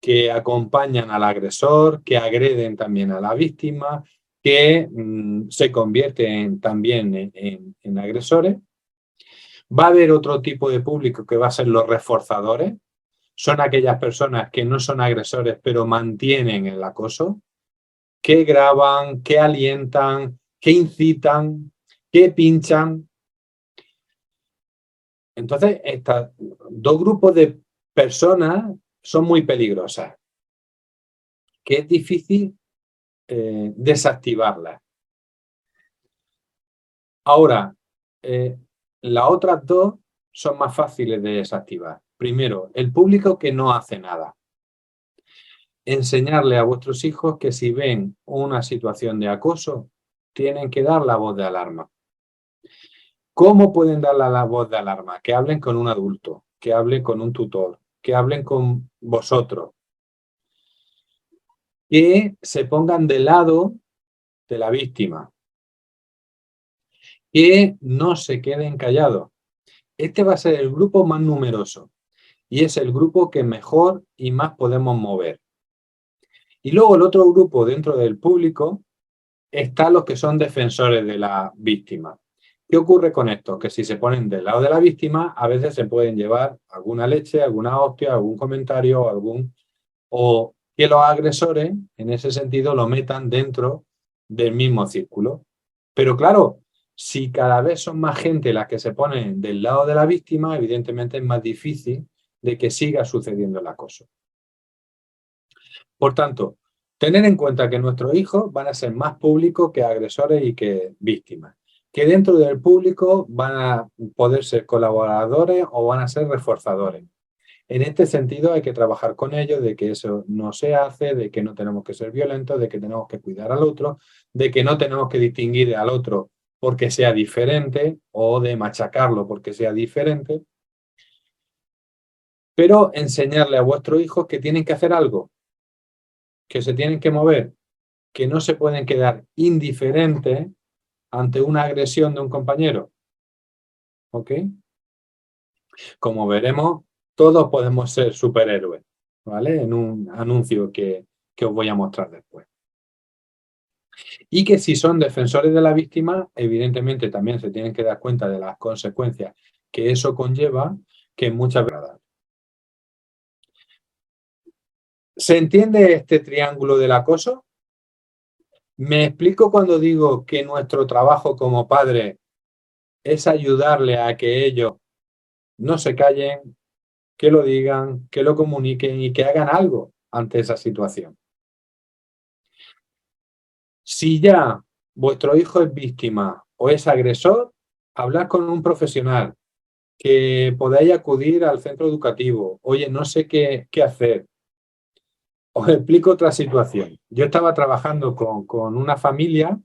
que acompañan al agresor, que agreden también a la víctima, que se convierten también en agresores. Va a haber otro tipo de público que va a ser los reforzadores. Son aquellas personas que no son agresores, pero mantienen el acoso, que graban, que alientan, que incitan, que pinchan. Entonces, estos 2 grupos de personas son muy peligrosas, que es difícil desactivarlas. Ahora, las otras 2 son más fáciles de desactivar. Primero, el público que no hace nada. Enseñarle a vuestros hijos que si ven una situación de acoso, tienen que dar la voz de alarma. ¿Cómo pueden dar la voz de alarma? Que hablen con un adulto, que hablen con un tutor, que hablen con vosotros. Que se pongan del lado de la víctima. Que no se queden callados. Este va a ser el grupo más numeroso y es el grupo que mejor y más podemos mover. Y luego el otro grupo dentro del público están los que son defensores de la víctima. ¿Qué ocurre con esto? Que si se ponen del lado de la víctima, a veces se pueden llevar alguna leche, alguna hostia, algún comentario, o que los agresores, en ese sentido, lo metan dentro del mismo círculo. Pero claro, si cada vez son más gente las que se ponen del lado de la víctima, evidentemente es más difícil de que siga sucediendo el acoso. Por tanto, tener en cuenta que nuestros hijos van a ser más públicos que agresores y que víctimas. Que dentro del público van a poder ser colaboradores o van a ser reforzadores. En este sentido hay que trabajar con ellos de que eso no se hace, de que no tenemos que ser violentos, de que tenemos que cuidar al otro, de que no tenemos que distinguir al otro porque sea diferente o de machacarlo porque sea diferente. Pero enseñarle a vuestros hijos que tienen que hacer algo, que se tienen que mover, que no se pueden quedar indiferentes ante una agresión de un compañero. ¿Ok? Como veremos, todos podemos ser superhéroes, ¿vale? En un anuncio que os voy a mostrar después. Y que si son defensores de la víctima, evidentemente también se tienen que dar cuenta de las consecuencias que eso conlleva, que muchas veces... ¿Se entiende este triángulo del acoso? Me explico cuando digo que nuestro trabajo como padre es ayudarle a que ellos no se callen, que lo digan, que lo comuniquen y que hagan algo ante esa situación. Si ya vuestro hijo es víctima o es agresor, hablad con un profesional, que podáis acudir al centro educativo. Oye, no sé qué hacer. Os explico otra situación. Yo estaba trabajando con una familia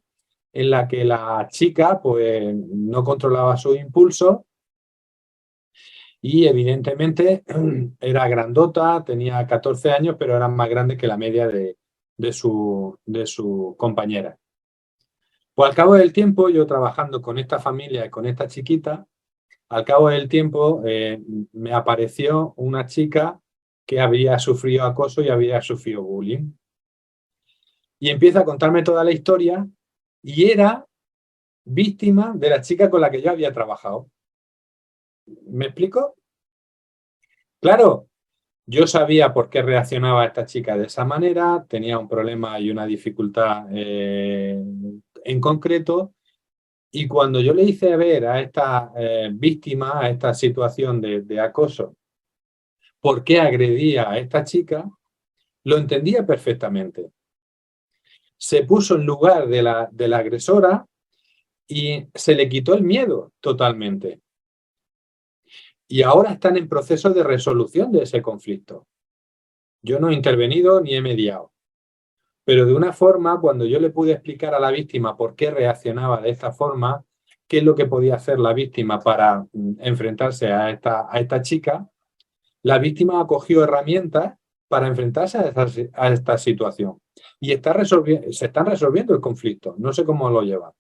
en la que la chica pues, no controlaba sus impulsos y evidentemente era grandota, tenía 14 años, pero era más grande que la media de su compañera. Pues al cabo del tiempo, yo trabajando con esta familia y con esta chiquita, al cabo del tiempo me apareció una chica que había sufrido acoso y había sufrido bullying. Y empieza a contarme toda la historia y era víctima de la chica con la que yo había trabajado. ¿Me explico? Claro, yo sabía por qué reaccionaba esta chica de esa manera, tenía un problema y una dificultad en concreto, y cuando yo le hice ver a esta víctima, a esta situación de acoso, por qué agredía a esta chica, lo entendía perfectamente. Se puso en lugar de la agresora y se le quitó el miedo totalmente. Y ahora están en proceso de resolución de ese conflicto. Yo no he intervenido ni he mediado. Pero de una forma, cuando yo le pude explicar a la víctima por qué reaccionaba de esta forma, qué es lo que podía hacer la víctima para enfrentarse a esta chica, la víctima acogió herramientas para enfrentarse a esta situación. Y se están resolviendo el conflicto. No sé cómo lo llevan.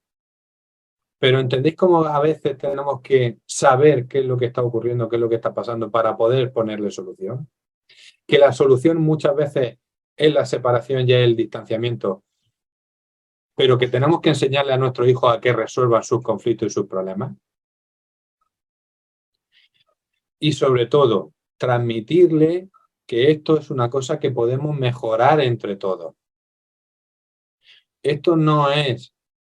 Pero ¿entendéis cómo a veces tenemos que saber qué es lo que está ocurriendo, qué es lo que está pasando para poder ponerle solución? Que la solución muchas veces es la separación y el distanciamiento, pero que tenemos que enseñarle a nuestros hijos a que resuelvan sus conflictos y sus problemas. Y sobre todo, transmitirle que esto es una cosa que podemos mejorar entre todos. Esto no es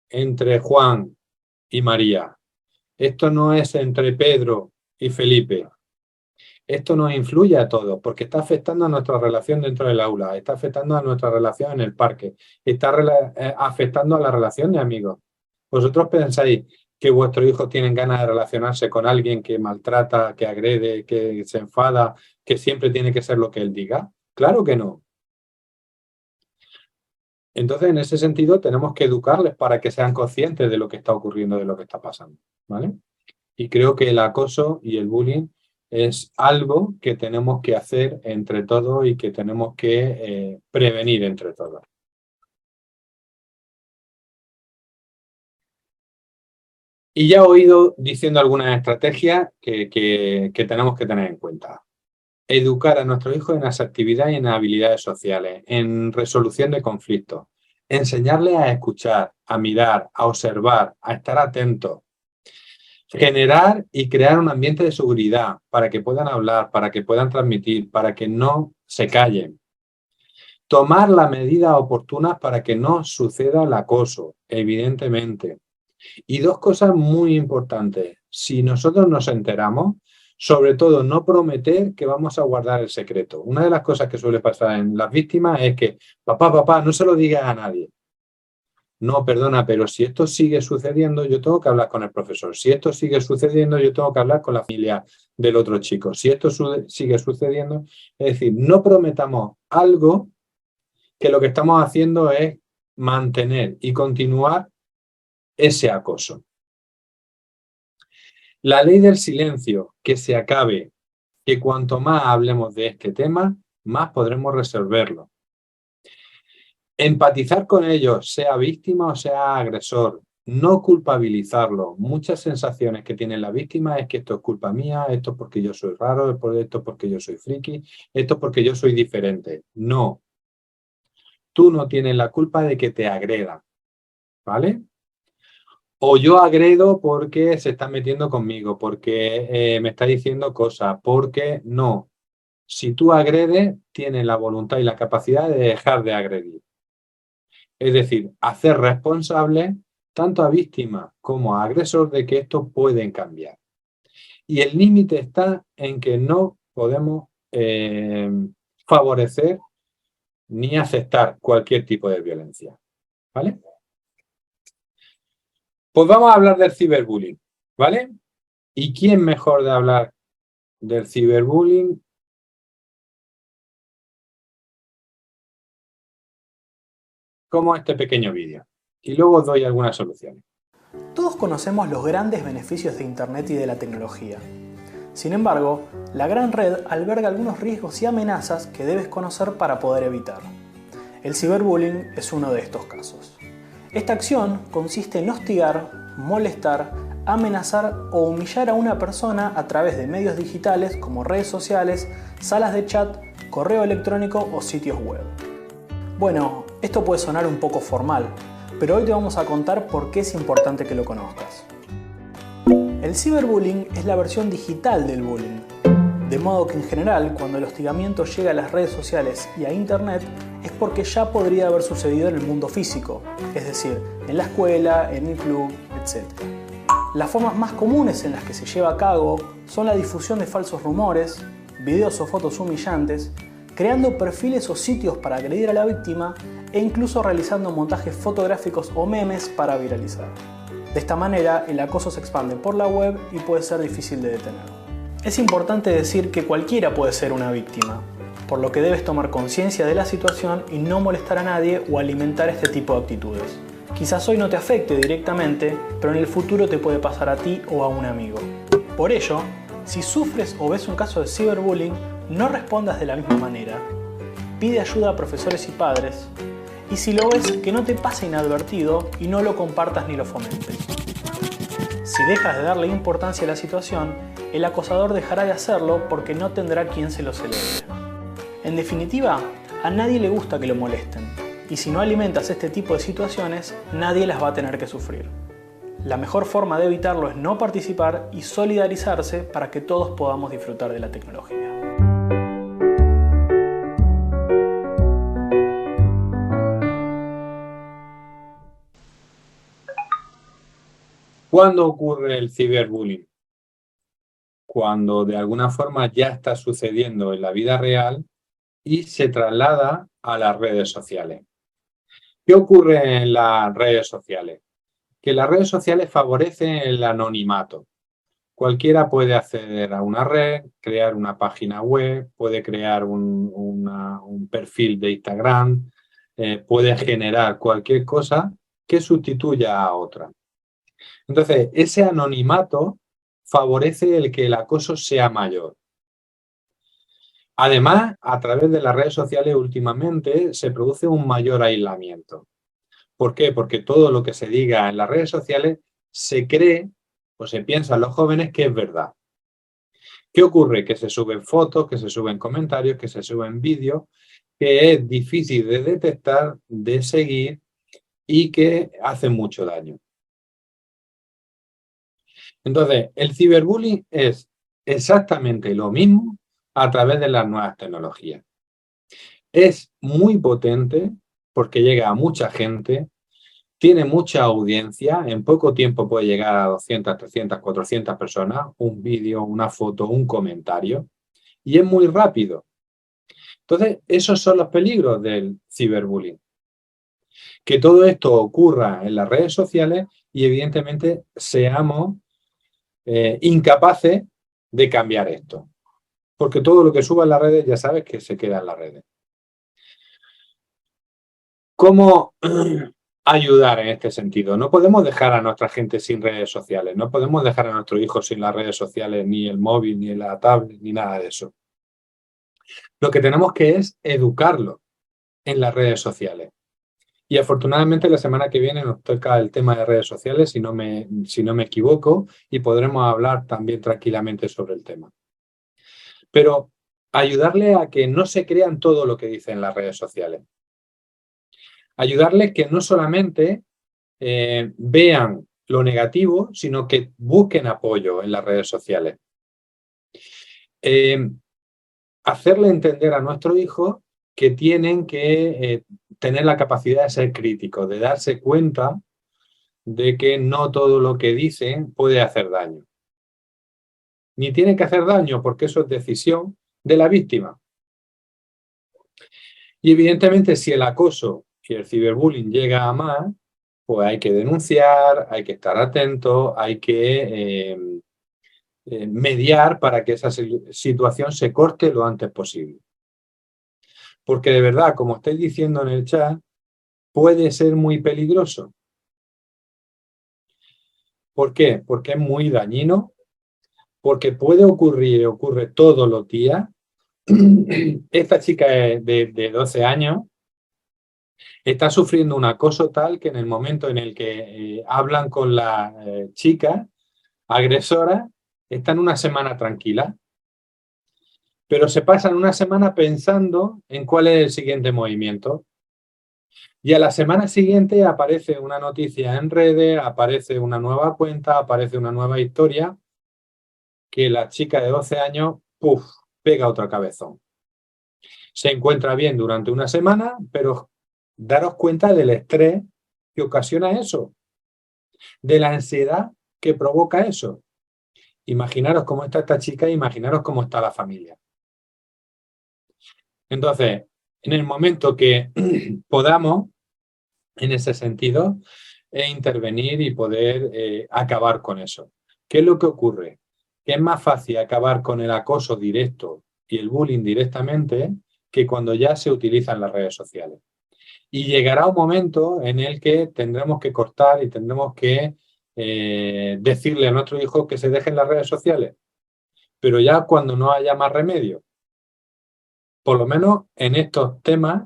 entre Juan y María. Esto no es entre Pedro y Felipe. Esto nos influye a todos porque está afectando a nuestra relación dentro del aula, está afectando a nuestra relación en el parque, está afectando a la relación de amigos. ¿Vosotros pensáis que vuestros hijos tienen ganas de relacionarse con alguien que maltrata, que agrede, que se enfada, que siempre tiene que ser lo que él diga? Claro que no. Entonces, en ese sentido, tenemos que educarles para que sean conscientes de lo que está ocurriendo, de lo que está pasando, ¿vale? Y creo que el acoso y el bullying es algo que tenemos que hacer entre todos y que tenemos que prevenir entre todos. Y ya he ido diciendo algunas estrategias que tenemos que tener en cuenta. Educar a nuestros hijos en asertividad y en habilidades sociales, en resolución de conflictos. Enseñarles a escuchar, a mirar, a observar, a estar atentos. Generar y crear un ambiente de seguridad para que puedan hablar, para que puedan transmitir, para que no se callen. Tomar las medidas oportunas para que no suceda el acoso, evidentemente. Y dos cosas muy importantes. Si nosotros nos enteramos, sobre todo no prometer que vamos a guardar el secreto. Una de las cosas que suele pasar en las víctimas es que, papá, no se lo digas a nadie. No, perdona, pero si esto sigue sucediendo, yo tengo que hablar con el profesor. Si esto sigue sucediendo, yo tengo que hablar con la familia del otro chico. Si esto sigue sucediendo, es decir, no prometamos algo que lo que estamos haciendo es mantener y continuar ese acoso. La ley del silencio, que se acabe, que cuanto más hablemos de este tema, más podremos resolverlo. Empatizar con ellos, sea víctima o sea agresor, no culpabilizarlo. Muchas sensaciones que tiene la víctima es que esto es culpa mía, esto es porque yo soy raro, esto es porque yo soy friki, esto es porque yo soy diferente. No. Tú no tienes la culpa de que te agredan, ¿vale? O yo agredo porque se está metiendo conmigo, porque me está diciendo cosas, porque no. Si tú agredes, tienes la voluntad y la capacidad de dejar de agredir. Es decir, hacer responsable tanto a víctima como a agresor de que esto pueden cambiar. Y el límite está en que no podemos favorecer ni aceptar cualquier tipo de violencia. ¿Vale? Pues vamos a hablar del ciberbullying, ¿vale? ¿Y quién mejor de hablar del ciberbullying? Como este pequeño vídeo. Y luego os doy algunas soluciones. Todos conocemos los grandes beneficios de Internet y de la tecnología. Sin embargo, la gran red alberga algunos riesgos y amenazas que debes conocer para poder evitar. El ciberbullying es uno de estos casos. Esta acción consiste en hostigar, molestar, amenazar o humillar a una persona a través de medios digitales como redes sociales, salas de chat, correo electrónico o sitios web. Bueno, esto puede sonar un poco formal, pero hoy te vamos a contar por qué es importante que lo conozcas. El ciberbullying es la versión digital del bullying, de modo que en general cuando el hostigamiento llega a las redes sociales y a internet es porque ya podría haber sucedido en el mundo físico, es decir, en la escuela, en el club, etc. Las formas más comunes en las que se lleva a cabo son la difusión de falsos rumores, videos o fotos humillantes, creando perfiles o sitios para agredir a la víctima e incluso realizando montajes fotográficos o memes para viralizar. De esta manera, el acoso se expande por la web y puede ser difícil de detener. Es importante decir que cualquiera puede ser una víctima, por lo que debes tomar conciencia de la situación y no molestar a nadie o alimentar este tipo de actitudes. Quizás hoy no te afecte directamente, pero en el futuro te puede pasar a ti o a un amigo. Por ello, si sufres o ves un caso de ciberbullying, no respondas de la misma manera. Pide ayuda a profesores y padres. Y si lo ves, que no te pase inadvertido y no lo compartas ni lo fomentes. Si dejas de darle importancia a la situación, el acosador dejará de hacerlo porque no tendrá quien se lo celebre. En definitiva, a nadie le gusta que lo molesten. Y si no alimentas este tipo de situaciones, nadie las va a tener que sufrir. La mejor forma de evitarlo es no participar y solidarizarse para que todos podamos disfrutar de la tecnología. ¿Cuándo ocurre el ciberbullying? Cuando de alguna forma ya está sucediendo en la vida real y se traslada a las redes sociales. ¿Qué ocurre en las redes sociales? Que las redes sociales favorecen el anonimato. Cualquiera puede acceder a una red, crear una página web, puede crear un perfil de Instagram, puede generar cualquier cosa que sustituya a otra. Entonces, ese anonimato favorece el que el acoso sea mayor. Además, a través de las redes sociales últimamente se produce un mayor aislamiento. ¿Por qué? Porque todo lo que se diga en las redes sociales se cree pues se piensan los jóvenes que es verdad. ¿Qué ocurre? Que se suben fotos, que se suben comentarios, que se suben vídeos, que es difícil de detectar, de seguir y que hacen mucho daño. Entonces, el ciberbullying es exactamente lo mismo a través de las nuevas tecnologías. Es muy potente porque llega a mucha gente, tiene mucha audiencia, en poco tiempo puede llegar a 200, 300, 400 personas, un vídeo, una foto, un comentario, y es muy rápido. Entonces, esos son los peligros del ciberbullying. Que todo esto ocurra en las redes sociales y evidentemente seamos incapaces de cambiar esto. Porque todo lo que suba en las redes ya sabes que se queda en las redes. ¿Cómo ayudar en este sentido? No podemos dejar a nuestra gente sin redes sociales, no podemos dejar a nuestros hijos sin las redes sociales, ni el móvil, ni la tablet, ni nada de eso. Lo que tenemos que es educarlo en las redes sociales. Y afortunadamente la semana que viene nos toca el tema de redes sociales, si no me equivoco, y podremos hablar también tranquilamente sobre el tema. Pero ayudarle a que no se crean todo lo que dicen las redes sociales. Ayudarles que no solamente vean lo negativo, sino que busquen apoyo en las redes sociales. Hacerle entender a nuestro hijo que tienen que tener la capacidad de ser críticos, de darse cuenta de que no todo lo que dicen puede hacer daño. Ni tiene que hacer daño porque eso es decisión de la víctima. Y evidentemente si el acoso y el ciberbullying llega a más, pues hay que denunciar, hay que estar atento, hay que mediar para que esa situación se corte lo antes posible. Porque de verdad, como estáis diciendo en el chat, puede ser muy peligroso. ¿Por qué? Porque es muy dañino, porque puede ocurrir, ocurre todos los días. Esta chica de 12 años está sufriendo un acoso tal que en el momento en el que hablan con la chica agresora, están una semana tranquila. Pero se pasan una semana pensando en cuál es el siguiente movimiento. Y a la semana siguiente aparece una noticia en redes, aparece una nueva cuenta, aparece una nueva historia, que la chica de 12 años, ¡puf!, pega otro cabezón. Se encuentra bien durante una semana, pero daros cuenta del estrés que ocasiona eso, de la ansiedad que provoca eso. Imaginaros cómo está esta chica, imaginaros cómo está la familia. Entonces, en el momento que podamos, en ese sentido, intervenir y poder acabar con eso. ¿Qué es lo que ocurre? Que es más fácil acabar con el acoso directo y el bullying directamente que cuando ya se utilizan las redes sociales. Y llegará un momento en el que tendremos que cortar y tendremos que decirle a nuestro hijo que se dejen las redes sociales. Pero ya cuando no haya más remedio. Por lo menos en estos temas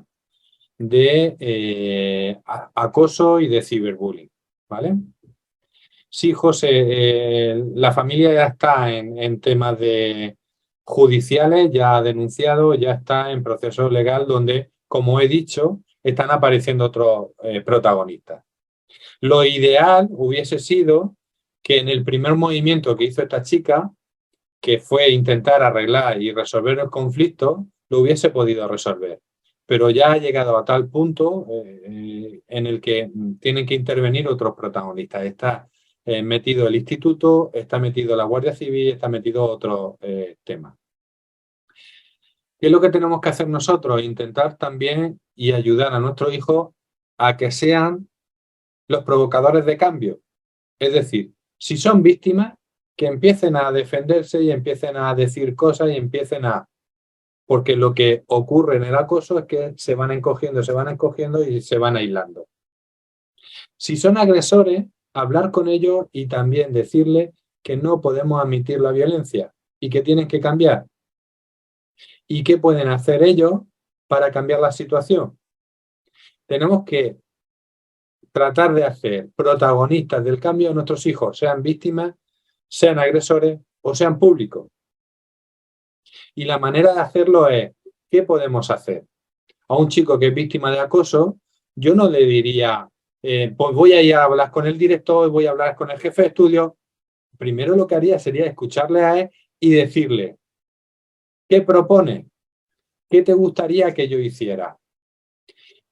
de acoso y de ciberbullying, ¿vale? Sí, José, la familia ya está en temas de judiciales, ya ha denunciado, ya está en proceso legal donde, como he dicho, están apareciendo otros protagonistas. Lo ideal hubiese sido que en el primer movimiento que hizo esta chica, que fue intentar arreglar y resolver el conflicto, lo hubiese podido resolver. Pero ya ha llegado a tal punto en el que tienen que intervenir otros protagonistas. Está metido el instituto, está metido la Guardia Civil, está metido otro tema. ¿Qué es lo que tenemos que hacer nosotros? Intentar también y ayudar a nuestros hijos a que sean los provocadores de cambio. Es decir, si son víctimas, que empiecen a defenderse y empiecen a decir cosas y empiecen a... Porque lo que ocurre en el acoso es que se van encogiendo y se van aislando. Si son agresores, hablar con ellos y también decirles que no podemos admitir la violencia y que tienen que cambiar. ¿Y qué pueden hacer ellos para cambiar la situación? Tenemos que tratar de hacer protagonistas del cambio a nuestros hijos, sean víctimas sean agresores o sean públicos. Y la manera de hacerlo es, ¿qué podemos hacer? A un chico que es víctima de acoso, yo no le diría, pues voy a ir a hablar con el director, voy a hablar con el jefe de estudio. Primero lo que haría sería escucharle a él y decirle, ¿qué propone? ¿Qué te gustaría que yo hiciera?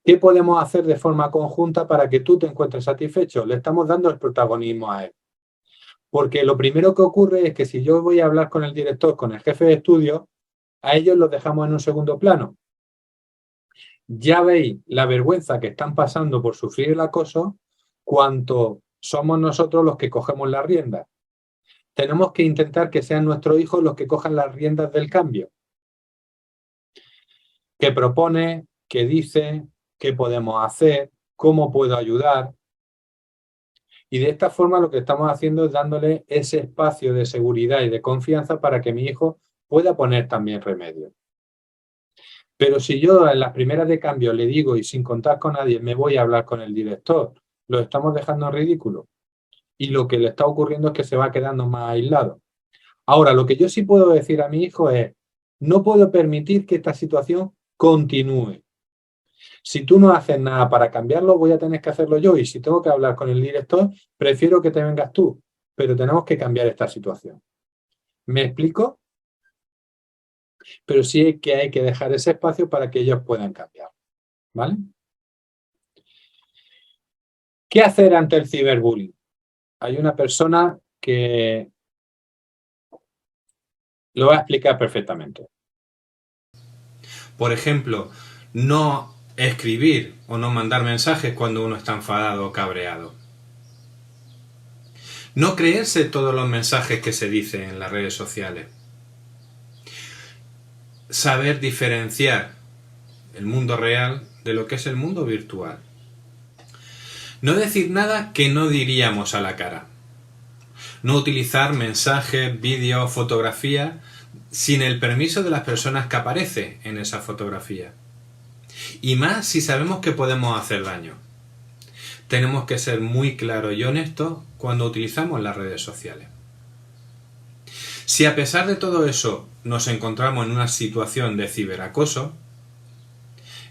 ¿Qué podemos hacer de forma conjunta para que tú te encuentres satisfecho? Le estamos dando el protagonismo a él. Porque lo primero que ocurre es que si yo voy a hablar con el director, con el jefe de estudio, a ellos los dejamos en un segundo plano. Ya veis la vergüenza que están pasando por sufrir el acoso, cuanto somos nosotros los que cogemos las riendas. Tenemos que intentar que sean nuestros hijos los que cojan las riendas del cambio. ¿Qué propone? ¿Qué dice? ¿Qué podemos hacer? ¿Cómo puedo ayudar? Y de esta forma lo que estamos haciendo es dándole ese espacio de seguridad y de confianza para que mi hijo pueda poner también remedio. Pero si yo en las primeras de cambio le digo y sin contar con nadie me voy a hablar con el director, lo estamos dejando en ridículo. Y lo que le está ocurriendo es que se va quedando más aislado. Ahora, lo que yo sí puedo decir a mi hijo es, no puedo permitir que esta situación continúe. Si tú no haces nada para cambiarlo, voy a tener que hacerlo yo. Y si tengo que hablar con el director, prefiero que te vengas tú. Pero tenemos que cambiar esta situación. ¿Me explico? Pero sí que hay que dejar ese espacio para que ellos puedan cambiar. ¿Vale? ¿Qué hacer ante el ciberbullying? Hay una persona que lo va a explicar perfectamente. Por ejemplo, no escribir o no mandar mensajes cuando uno está enfadado o cabreado. No creerse todos los mensajes que se dicen en las redes sociales. Saber diferenciar el mundo real de lo que es el mundo virtual. No decir nada que no diríamos a la cara. No utilizar mensajes, vídeos, fotografías sin el permiso de las personas que aparecen en esa fotografía. Y más si sabemos que podemos hacer daño. Tenemos que ser muy claros y honestos cuando utilizamos las redes sociales. Si a pesar de todo eso nos encontramos en una situación de ciberacoso,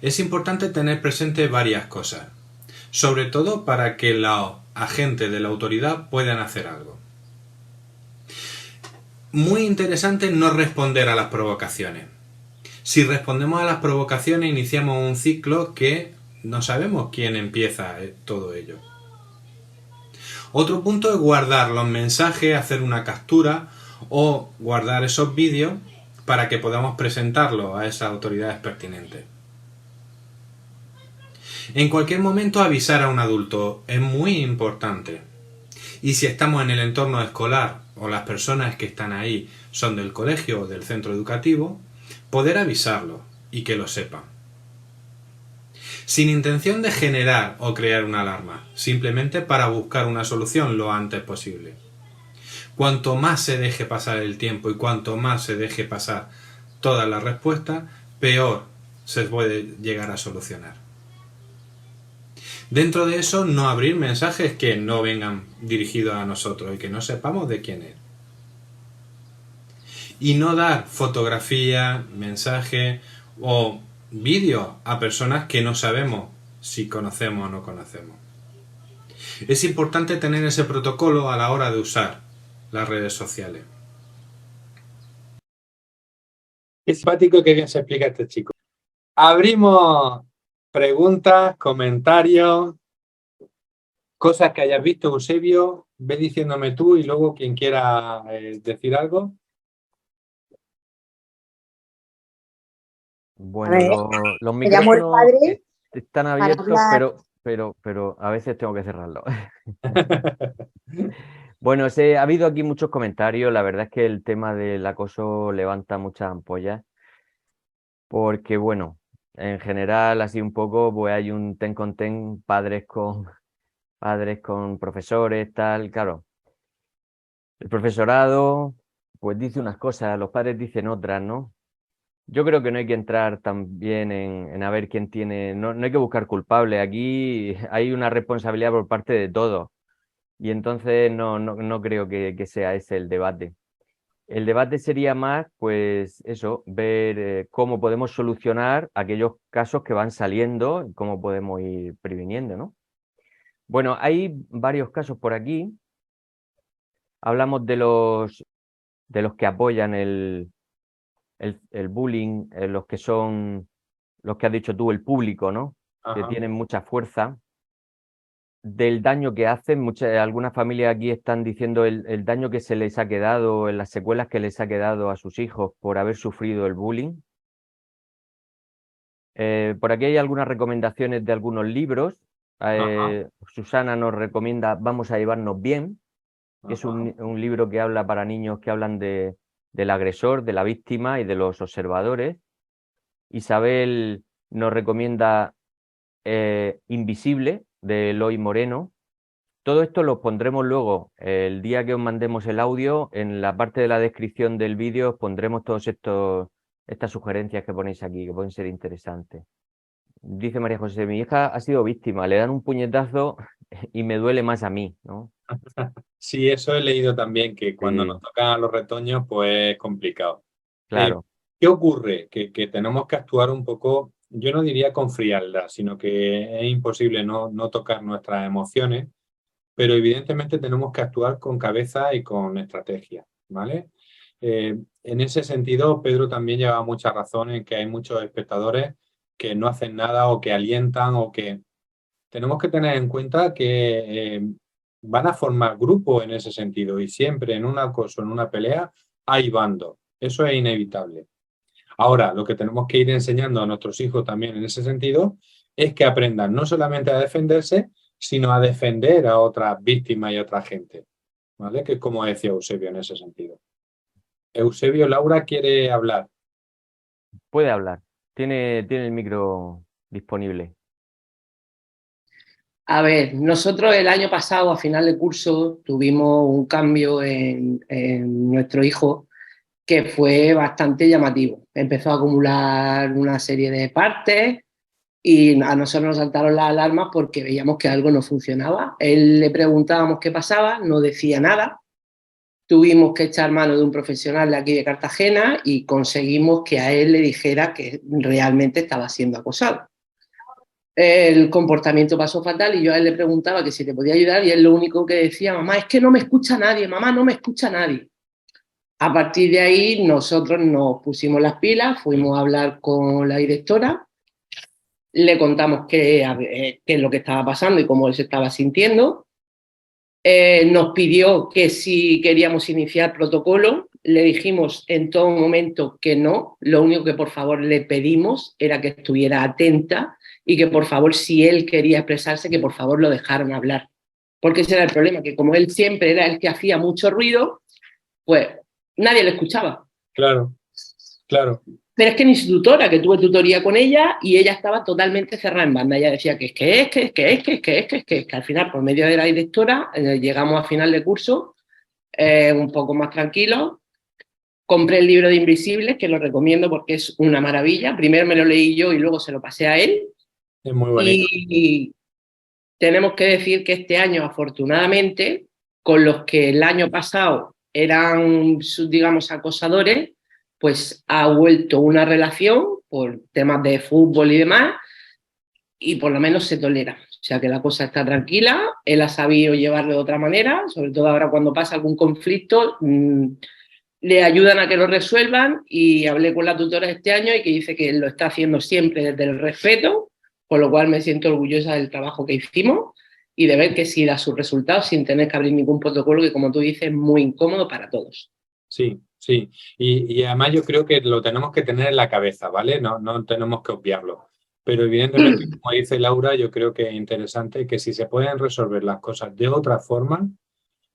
es importante tener presente varias cosas, sobre todo para que los agentes de la autoridad puedan hacer algo. Muy interesante no responder a las provocaciones. Si respondemos a las provocaciones, iniciamos un ciclo que no sabemos quién empieza todo ello. Otro punto es guardar los mensajes, hacer una captura o guardar esos vídeos para que podamos presentarlos a esas autoridades pertinentes. En cualquier momento avisar a un adulto es muy importante. Y si estamos en el entorno escolar o las personas que están ahí son del colegio o del centro educativo, poder avisarlo y que lo sepan. Sin intención de generar o crear una alarma, simplemente para buscar una solución lo antes posible. Cuanto más se deje pasar el tiempo y cuanto más se deje pasar todas las respuestas, peor se puede llegar a solucionar. Dentro de eso, no abrir mensajes que no vengan dirigidos a nosotros y que no sepamos de quién es. Y no dar fotografía, mensaje o vídeo a personas que no sabemos si conocemos o no conocemos. Es importante tener ese protocolo a la hora de usar las redes sociales. Qué simpático y qué bien se explica este chico. Abrimos preguntas, comentarios, cosas que hayas visto, Eusebio. Ve diciéndome tú y luego quien quiera decir algo. Bueno, los Me llamo el micrófonos padre están para abiertos, hablar. pero a veces tengo que cerrarlos. Bueno, ha habido aquí muchos comentarios. La verdad es que el tema del acoso levanta muchas ampollas. Porque, bueno, en general, así un poco, pues hay un ten con ten, padres con profesores, tal, claro. El profesorado, pues dice unas cosas, los padres dicen otras, ¿no? Yo creo que no hay que entrar también en a ver quién tiene, no hay que buscar culpable. Aquí hay una responsabilidad por parte de todos. Y entonces no creo que sea ese el debate. El debate sería más, pues eso, ver cómo podemos solucionar aquellos casos que van saliendo y cómo podemos ir previniendo, ¿no? Bueno, hay varios casos por aquí. Hablamos de los que apoyan el bullying, los que son, los que has dicho tú, el público, ¿no? Que Ajá. tienen mucha fuerza, del daño que hacen. Algunas familias aquí están diciendo el daño que se les ha quedado, en las secuelas que les ha quedado a sus hijos por haber sufrido el bullying. Por aquí hay algunas recomendaciones de algunos libros. Susana nos recomienda Vamos a llevarnos bien, que es un libro que habla para niños que hablan del agresor, de la víctima y de los observadores. Isabel nos recomienda Invisible, de Eloy Moreno. Todo esto lo pondremos luego, el día que os mandemos el audio, en la parte de la descripción del vídeo os pondremos todas estas sugerencias que ponéis aquí, que pueden ser interesantes. Dice María José, mi hija ha sido víctima, le dan un puñetazo y me duele más a mí, ¿no? Sí, eso he leído también, que cuando Sí. nos tocan a los retoños, pues es complicado. Claro. ¿Qué ocurre? Que tenemos que actuar un poco, yo no diría con frialdad, sino que es imposible no tocar nuestras emociones, pero evidentemente tenemos que actuar con cabeza y con estrategia, ¿vale? En ese sentido, Pedro también lleva mucha razón en que hay muchos espectadores que no hacen nada o que alientan o que... Tenemos que tener en cuenta que van a formar grupos en ese sentido y siempre en un acoso, en una pelea, hay bandos. Eso es inevitable. Ahora, lo que tenemos que ir enseñando a nuestros hijos también en ese sentido es que aprendan no solamente a defenderse, sino a defender a otras víctimas y a otra gente, ¿vale? Que es como decía Eusebio en ese sentido. Eusebio, Laura quiere hablar. Puede hablar, tiene el micro disponible. A ver, nosotros el año pasado, a final de curso, tuvimos un cambio en nuestro hijo que fue bastante llamativo. Empezó a acumular una serie de partes y a nosotros nos saltaron las alarmas porque veíamos que algo no funcionaba. Él le preguntábamos qué pasaba, no decía nada. Tuvimos que echar mano de un profesional de aquí de Cartagena y conseguimos que a él le dijera que realmente estaba siendo acosado. El comportamiento pasó fatal y yo a él le preguntaba que si le podía ayudar y él lo único que decía, mamá, es que no me escucha nadie, mamá, no me escucha nadie. A partir de ahí nosotros nos pusimos las pilas, fuimos a hablar con la directora, le contamos qué es lo que estaba pasando y cómo él se estaba sintiendo. Nos pidió que si queríamos iniciar protocolo, le dijimos en todo momento que no, lo único que por favor le pedimos era que estuviera atenta y que por favor, si él quería expresarse, que por favor lo dejaran hablar. Porque ese era el problema, que como él siempre era el que hacía mucho ruido, pues nadie le escuchaba. Claro, claro. Pero es que mi tutora, que tuve tutoría con ella, y ella estaba totalmente cerrada en banda. Ella decía que al final, por medio de la directora, llegamos a final de curso, un poco más tranquilos. Compré el libro de Invisibles, que lo recomiendo porque es una maravilla. Primero me lo leí yo y luego se lo pasé a él. Es muy bonito. Y tenemos que decir que este año, afortunadamente, con los que el año pasado eran, digamos, acosadores, pues ha vuelto una relación por temas de fútbol y demás, y por lo menos se tolera. O sea que la cosa está tranquila, él ha sabido llevarlo de otra manera, sobre todo ahora cuando pasa algún conflicto, le ayudan a que lo resuelvan, y hablé con la tutora este año y que dice que lo está haciendo siempre desde el respeto, con lo cual me siento orgullosa del trabajo que hicimos y de ver que sí da sus resultados sin tener que abrir ningún protocolo que, como tú dices, es muy incómodo para todos. Sí, sí. Y además yo creo que lo tenemos que tener en la cabeza, ¿vale? No tenemos que obviarlo. Pero evidentemente, como dice Laura, yo creo que es interesante que si se pueden resolver las cosas de otra forma,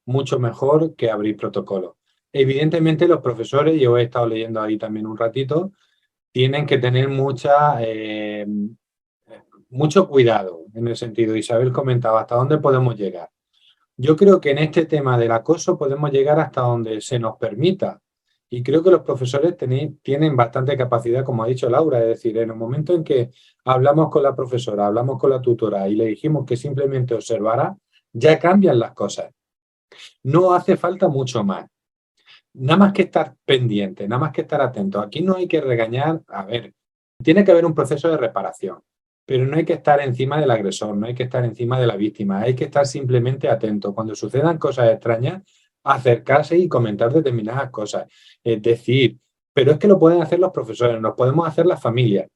mucho mejor que abrir protocolo. Evidentemente los profesores, yo he estado leyendo ahí también un ratito, tienen que tener mucho cuidado en el sentido. Isabel comentaba hasta dónde podemos llegar. Yo creo que en este tema del acoso podemos llegar hasta donde se nos permita. Y creo que los profesores tienen bastante capacidad, como ha dicho Laura, es decir, en el momento en que hablamos con la profesora, hablamos con la tutora y le dijimos que simplemente observara, ya cambian las cosas. No hace falta mucho más. Nada más que estar pendiente, nada más que estar atento. Aquí no hay que regañar. A ver, tiene que haber un proceso de reparación, pero no hay que estar encima del agresor, no hay que estar encima de la víctima, hay que estar simplemente atento. Cuando sucedan cosas extrañas, acercarse y comentar determinadas cosas. Es decir, pero es que lo pueden hacer los profesores, lo podemos hacer las familias.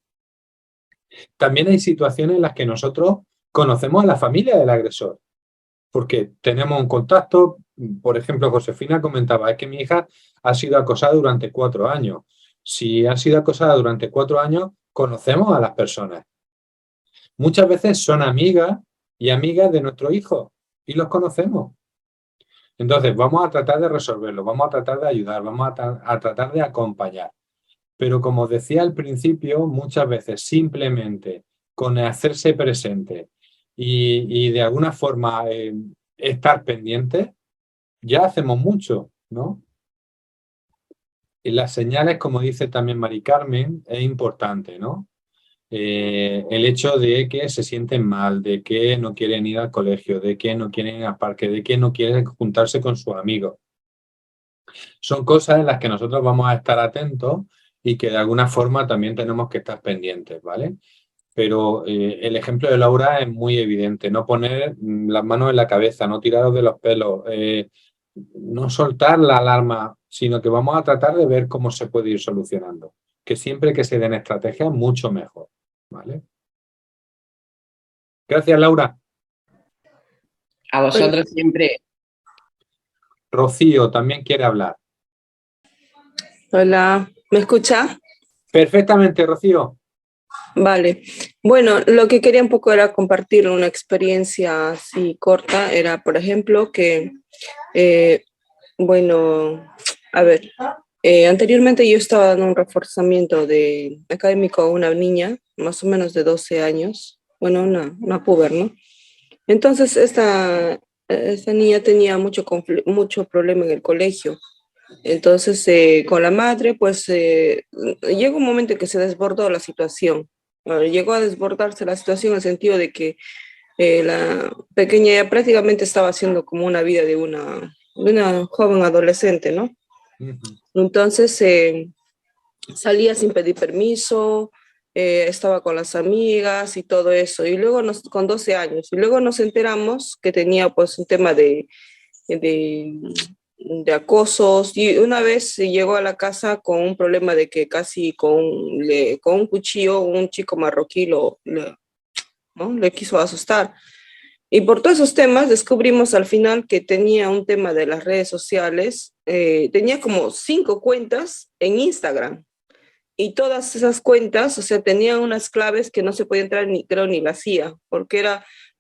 También hay situaciones en las que nosotros conocemos a la familia del agresor, porque tenemos un contacto. Por ejemplo, Josefina comentaba, es que mi hija ha sido acosada durante 4 años. Si ha sido acosada durante 4 años, conocemos a las personas. Muchas veces son amigas y amigas de nuestro hijo y los conocemos. Entonces, vamos a tratar de resolverlo, vamos a tratar de ayudar, vamos a tratar de acompañar. Pero como decía al principio, muchas veces simplemente con hacerse presente y de alguna forma estar pendiente, ya hacemos mucho, ¿no? Y las señales, como dice también Mari Carmen, es importante, ¿no? El hecho de que se sienten mal, de que no quieren ir al colegio, de que no quieren ir al parque, de que no quieren juntarse con sus amigos. Son cosas en las que nosotros vamos a estar atentos y que de alguna forma también tenemos que estar pendientes, ¿vale? Pero el ejemplo de Laura es muy evidente. No poner las manos en la cabeza, no tiraros de los pelos, no soltar la alarma, sino que vamos a tratar de ver cómo se puede ir solucionando. Que siempre que se den estrategias, mucho mejor, ¿vale? Gracias, Laura. A vosotros siempre. Rocío también quiere hablar. Hola, ¿me escucha? Perfectamente, Rocío. Vale. Bueno, lo que quería un poco era compartir una experiencia así corta. Era, por ejemplo, que, bueno, a ver, anteriormente yo estaba dando un reforzamiento académico a una niña, más o menos de 12 años, bueno, una puber, ¿no? Entonces, esta niña tenía mucho problema en el colegio. Entonces, con la madre, pues llegó un momento en que se desbordó la situación. Llegó a desbordarse la situación en el sentido de que la pequeña ya prácticamente estaba haciendo como una vida de una joven adolescente, ¿no? Entonces, salía sin pedir permiso, estaba con las amigas y todo eso. Y luego, con 12 años, y luego nos enteramos que tenía pues un tema de acosos, y una vez llegó a la casa con un problema de que casi con un cuchillo un chico marroquí ¿no? le quiso asustar. Y por todos esos temas descubrimos al final que tenía un tema de las redes sociales, tenía como 5 cuentas en Instagram, y todas esas cuentas, o sea, tenían unas claves que no se podía entrar creo ni la CIA, porque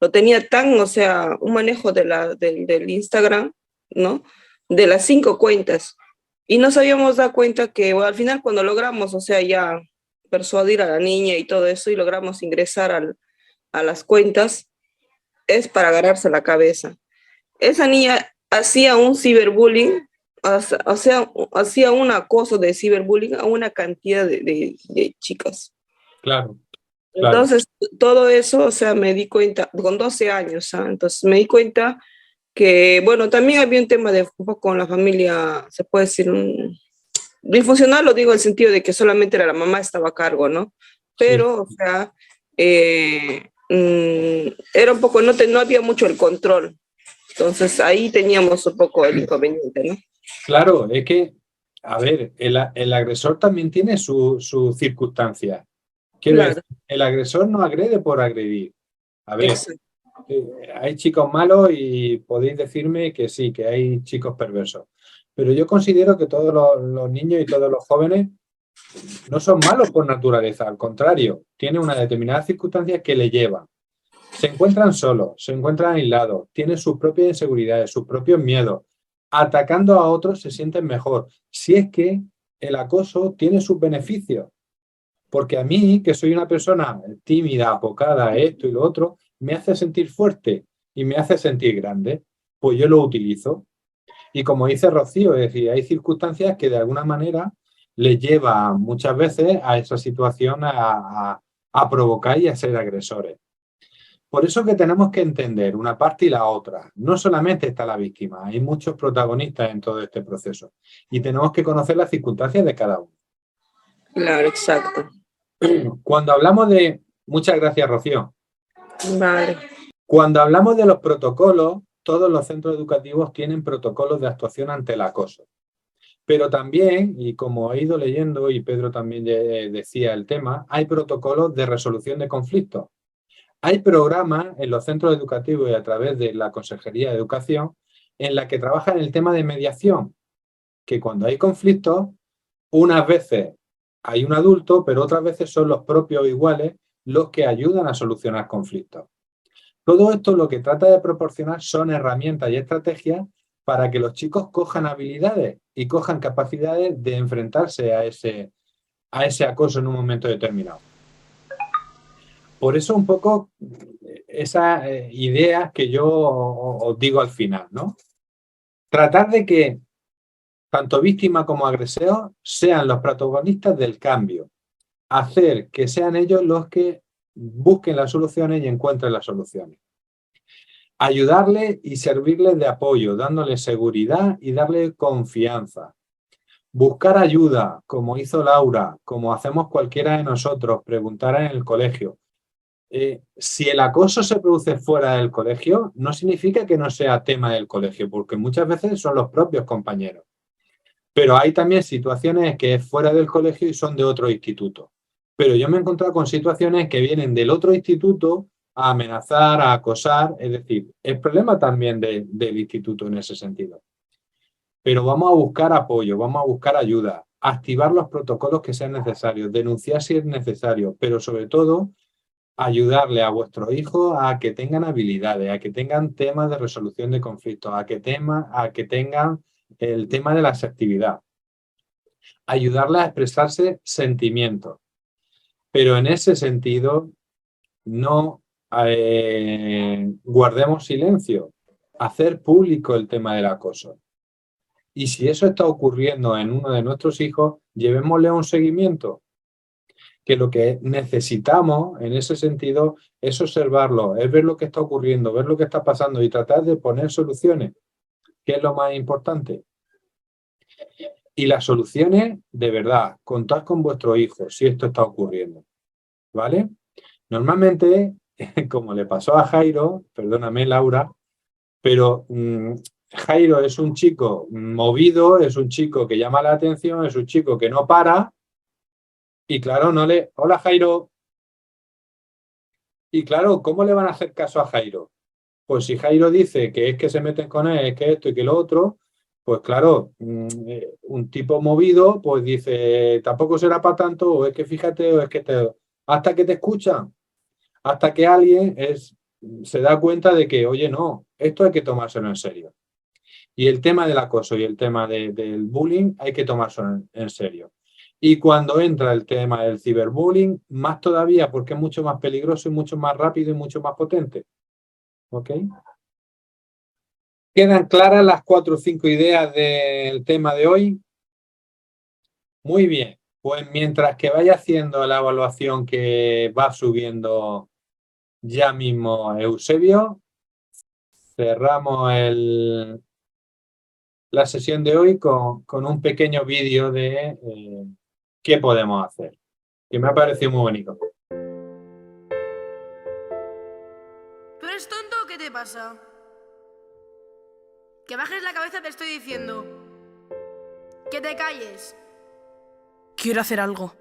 lo tenía tan, o sea, un manejo del Instagram, ¿no? De las 5 cuentas. Y nos habíamos dado cuenta que bueno, al final cuando logramos, o sea, ya persuadir a la niña y todo eso, y logramos ingresar a las cuentas, es para agarrarse la cabeza. Esa niña hacía un ciberbullying, o sea, hacía un acoso de ciberbullying a una cantidad de chicas. Claro. Entonces, todo eso, o sea, me di cuenta, con 12 años, ¿ah? Entonces me di cuenta que, bueno, también había un tema de un poco con la familia, se puede decir, disfuncional, lo digo en el sentido de que solamente era la mamá estaba a cargo, ¿no? Pero, sí. O sea, era un poco, no había mucho el control. Entonces ahí teníamos un poco el inconveniente, ¿no? Claro, es que, a ver, el agresor también tiene su circunstancia. Quiero decir, el agresor no agrede por agredir. A ver, hay chicos malos y podéis decirme que sí, que hay chicos perversos. Pero yo considero que todos los niños y todos los jóvenes no son malos por naturaleza, al contrario, tienen una determinada circunstancia que le llevan. Se encuentran solos, se encuentran aislados, tienen sus propias inseguridades, sus propios miedos. Atacando a otros se sienten mejor. Si es que el acoso tiene sus beneficios. Porque a mí, que soy una persona tímida, apocada, esto y lo otro, me hace sentir fuerte y me hace sentir grande. Pues yo lo utilizo. Y como dice Rocío, es decir, hay circunstancias que de alguna manera le llevan muchas veces a esa situación a provocar y a ser agresores. Por eso que tenemos que entender una parte y la otra. No solamente está la víctima, hay muchos protagonistas en todo este proceso y tenemos que conocer las circunstancias de cada uno. Claro, exacto. Cuando hablamos de... Muchas gracias, Rocío. Vale. Cuando hablamos de los protocolos, todos los centros educativos tienen protocolos de actuación ante el acoso. Pero también, y como he ido leyendo, y Pedro también decía el tema, hay protocolos de resolución de conflictos. Hay programas en los centros educativos y a través de la Consejería de Educación en la que trabajan el tema de mediación, que cuando hay conflictos, unas veces hay un adulto, pero otras veces son los propios iguales los que ayudan a solucionar conflictos. Todo esto lo que trata de proporcionar son herramientas y estrategias para que los chicos cojan habilidades y cojan capacidades de enfrentarse a ese acoso en un momento determinado. Por eso un poco esas ideas que yo os digo al final, ¿no? Tratar de que tanto víctima como agresor sean los protagonistas del cambio. Hacer que sean ellos los que busquen las soluciones y encuentren las soluciones. Ayudarles y servirles de apoyo, dándoles seguridad y darles confianza. Buscar ayuda, como hizo Laura, como hacemos cualquiera de nosotros, preguntar en el colegio. Si el acoso se produce fuera del colegio, no significa que no sea tema del colegio, porque muchas veces son los propios compañeros. Pero hay también situaciones que es fuera del colegio y son de otro instituto. Pero yo me he encontrado con situaciones que vienen del otro instituto a amenazar, a acosar, es decir, es problema también del instituto en ese sentido. Pero vamos a buscar apoyo, vamos a buscar ayuda, activar los protocolos que sean necesarios, denunciar si es necesario, pero sobre todo ayudarle a vuestros hijos a que tengan habilidades, a que tengan temas de resolución de conflictos, a que tengan el tema de la asertividad. Ayudarles a expresarse sentimientos. Pero en ese sentido, no guardemos silencio. Hacer público el tema del acoso. Y si eso está ocurriendo en uno de nuestros hijos, llevémosle a un seguimiento. Que lo que necesitamos en ese sentido es observarlo, es ver lo que está ocurriendo, ver lo que está pasando y tratar de poner soluciones, que es lo más importante. Y las soluciones, de verdad, contad con vuestro hijo si esto está ocurriendo, ¿vale? Normalmente, como le pasó a Jairo, perdóname Laura, pero Jairo es un chico movido, es un chico que llama la atención, es un chico que no para. Y claro, hola Jairo. Y claro, ¿cómo le van a hacer caso a Jairo? Pues si Jairo dice que es que se meten con él, es que esto y que lo otro, pues claro, un tipo movido, pues dice, tampoco será para tanto, o es que fíjate, o es que hasta que te escuchan, hasta que alguien se da cuenta de que, oye, no, esto hay que tomárselo en serio. Y el tema del acoso y el tema del bullying hay que tomárselo en serio. Y cuando entra el tema del ciberbullying, más todavía, porque es mucho más peligroso y mucho más rápido y mucho más potente. ¿Ok? ¿Quedan claras las 4 o 5 ideas del tema de hoy? Muy bien. Pues mientras que vaya haciendo la evaluación que va subiendo ya mismo Eusebio, cerramos la sesión de hoy con un pequeño vídeo de qué podemos hacer, que me ha parecido muy bonito. ¿Tú eres tonto o qué te pasa? Que bajes la cabeza, te estoy diciendo. Que te calles. Quiero hacer algo.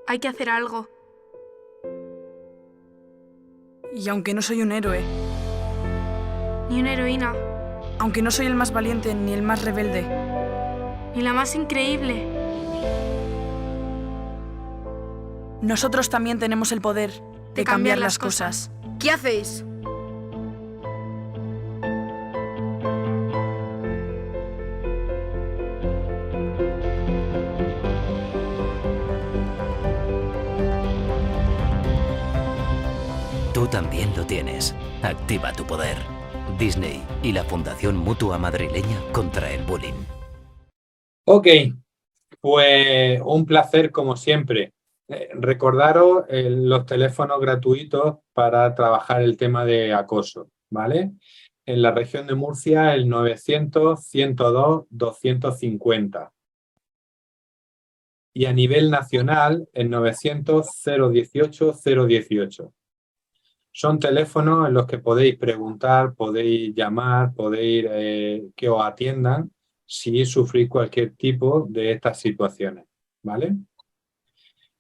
Hay que hacer algo. Y aunque no soy un héroe, Ni una heroína, aunque no soy el más valiente ni el más rebelde, ni la más increíble, nosotros también tenemos el poder de cambiar las cosas. ¿Qué hacéis? Tú también lo tienes. Activa tu poder. Disney y la Fundación Mutua Madrileña contra el Bullying. Ok, pues un placer como siempre Recordaros los teléfonos gratuitos para trabajar el tema de acoso, ¿vale? En la región de Murcia, el 900-102-250. Y a nivel nacional, el 900-018-018. Son teléfonos en los que podéis preguntar, podéis llamar, podéis que os atiendan si sufrís cualquier tipo de estas situaciones, ¿vale?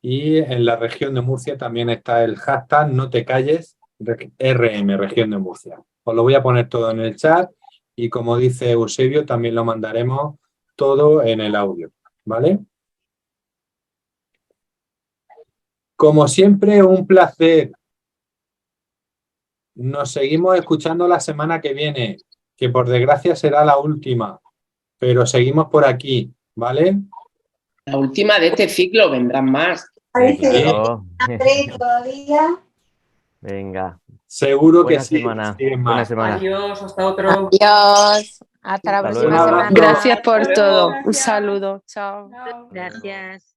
Y en la región de Murcia también está el hashtag No te calles, RM, región de Murcia. Os lo voy a poner todo en el chat y como dice Eusebio, también lo mandaremos todo en el audio, ¿vale? Como siempre, un placer. Nos seguimos escuchando la semana que viene, que por desgracia será la última, pero seguimos por aquí, ¿vale? La última de este ciclo, vendrán más. Claro. Venga. Seguro que Buena sí. semana. Sí, Buena semana. Adiós, hasta otro. Adiós. Hasta la Hasta próxima luego. semana. Gracias por todo. Un saludo. Chao. Gracias.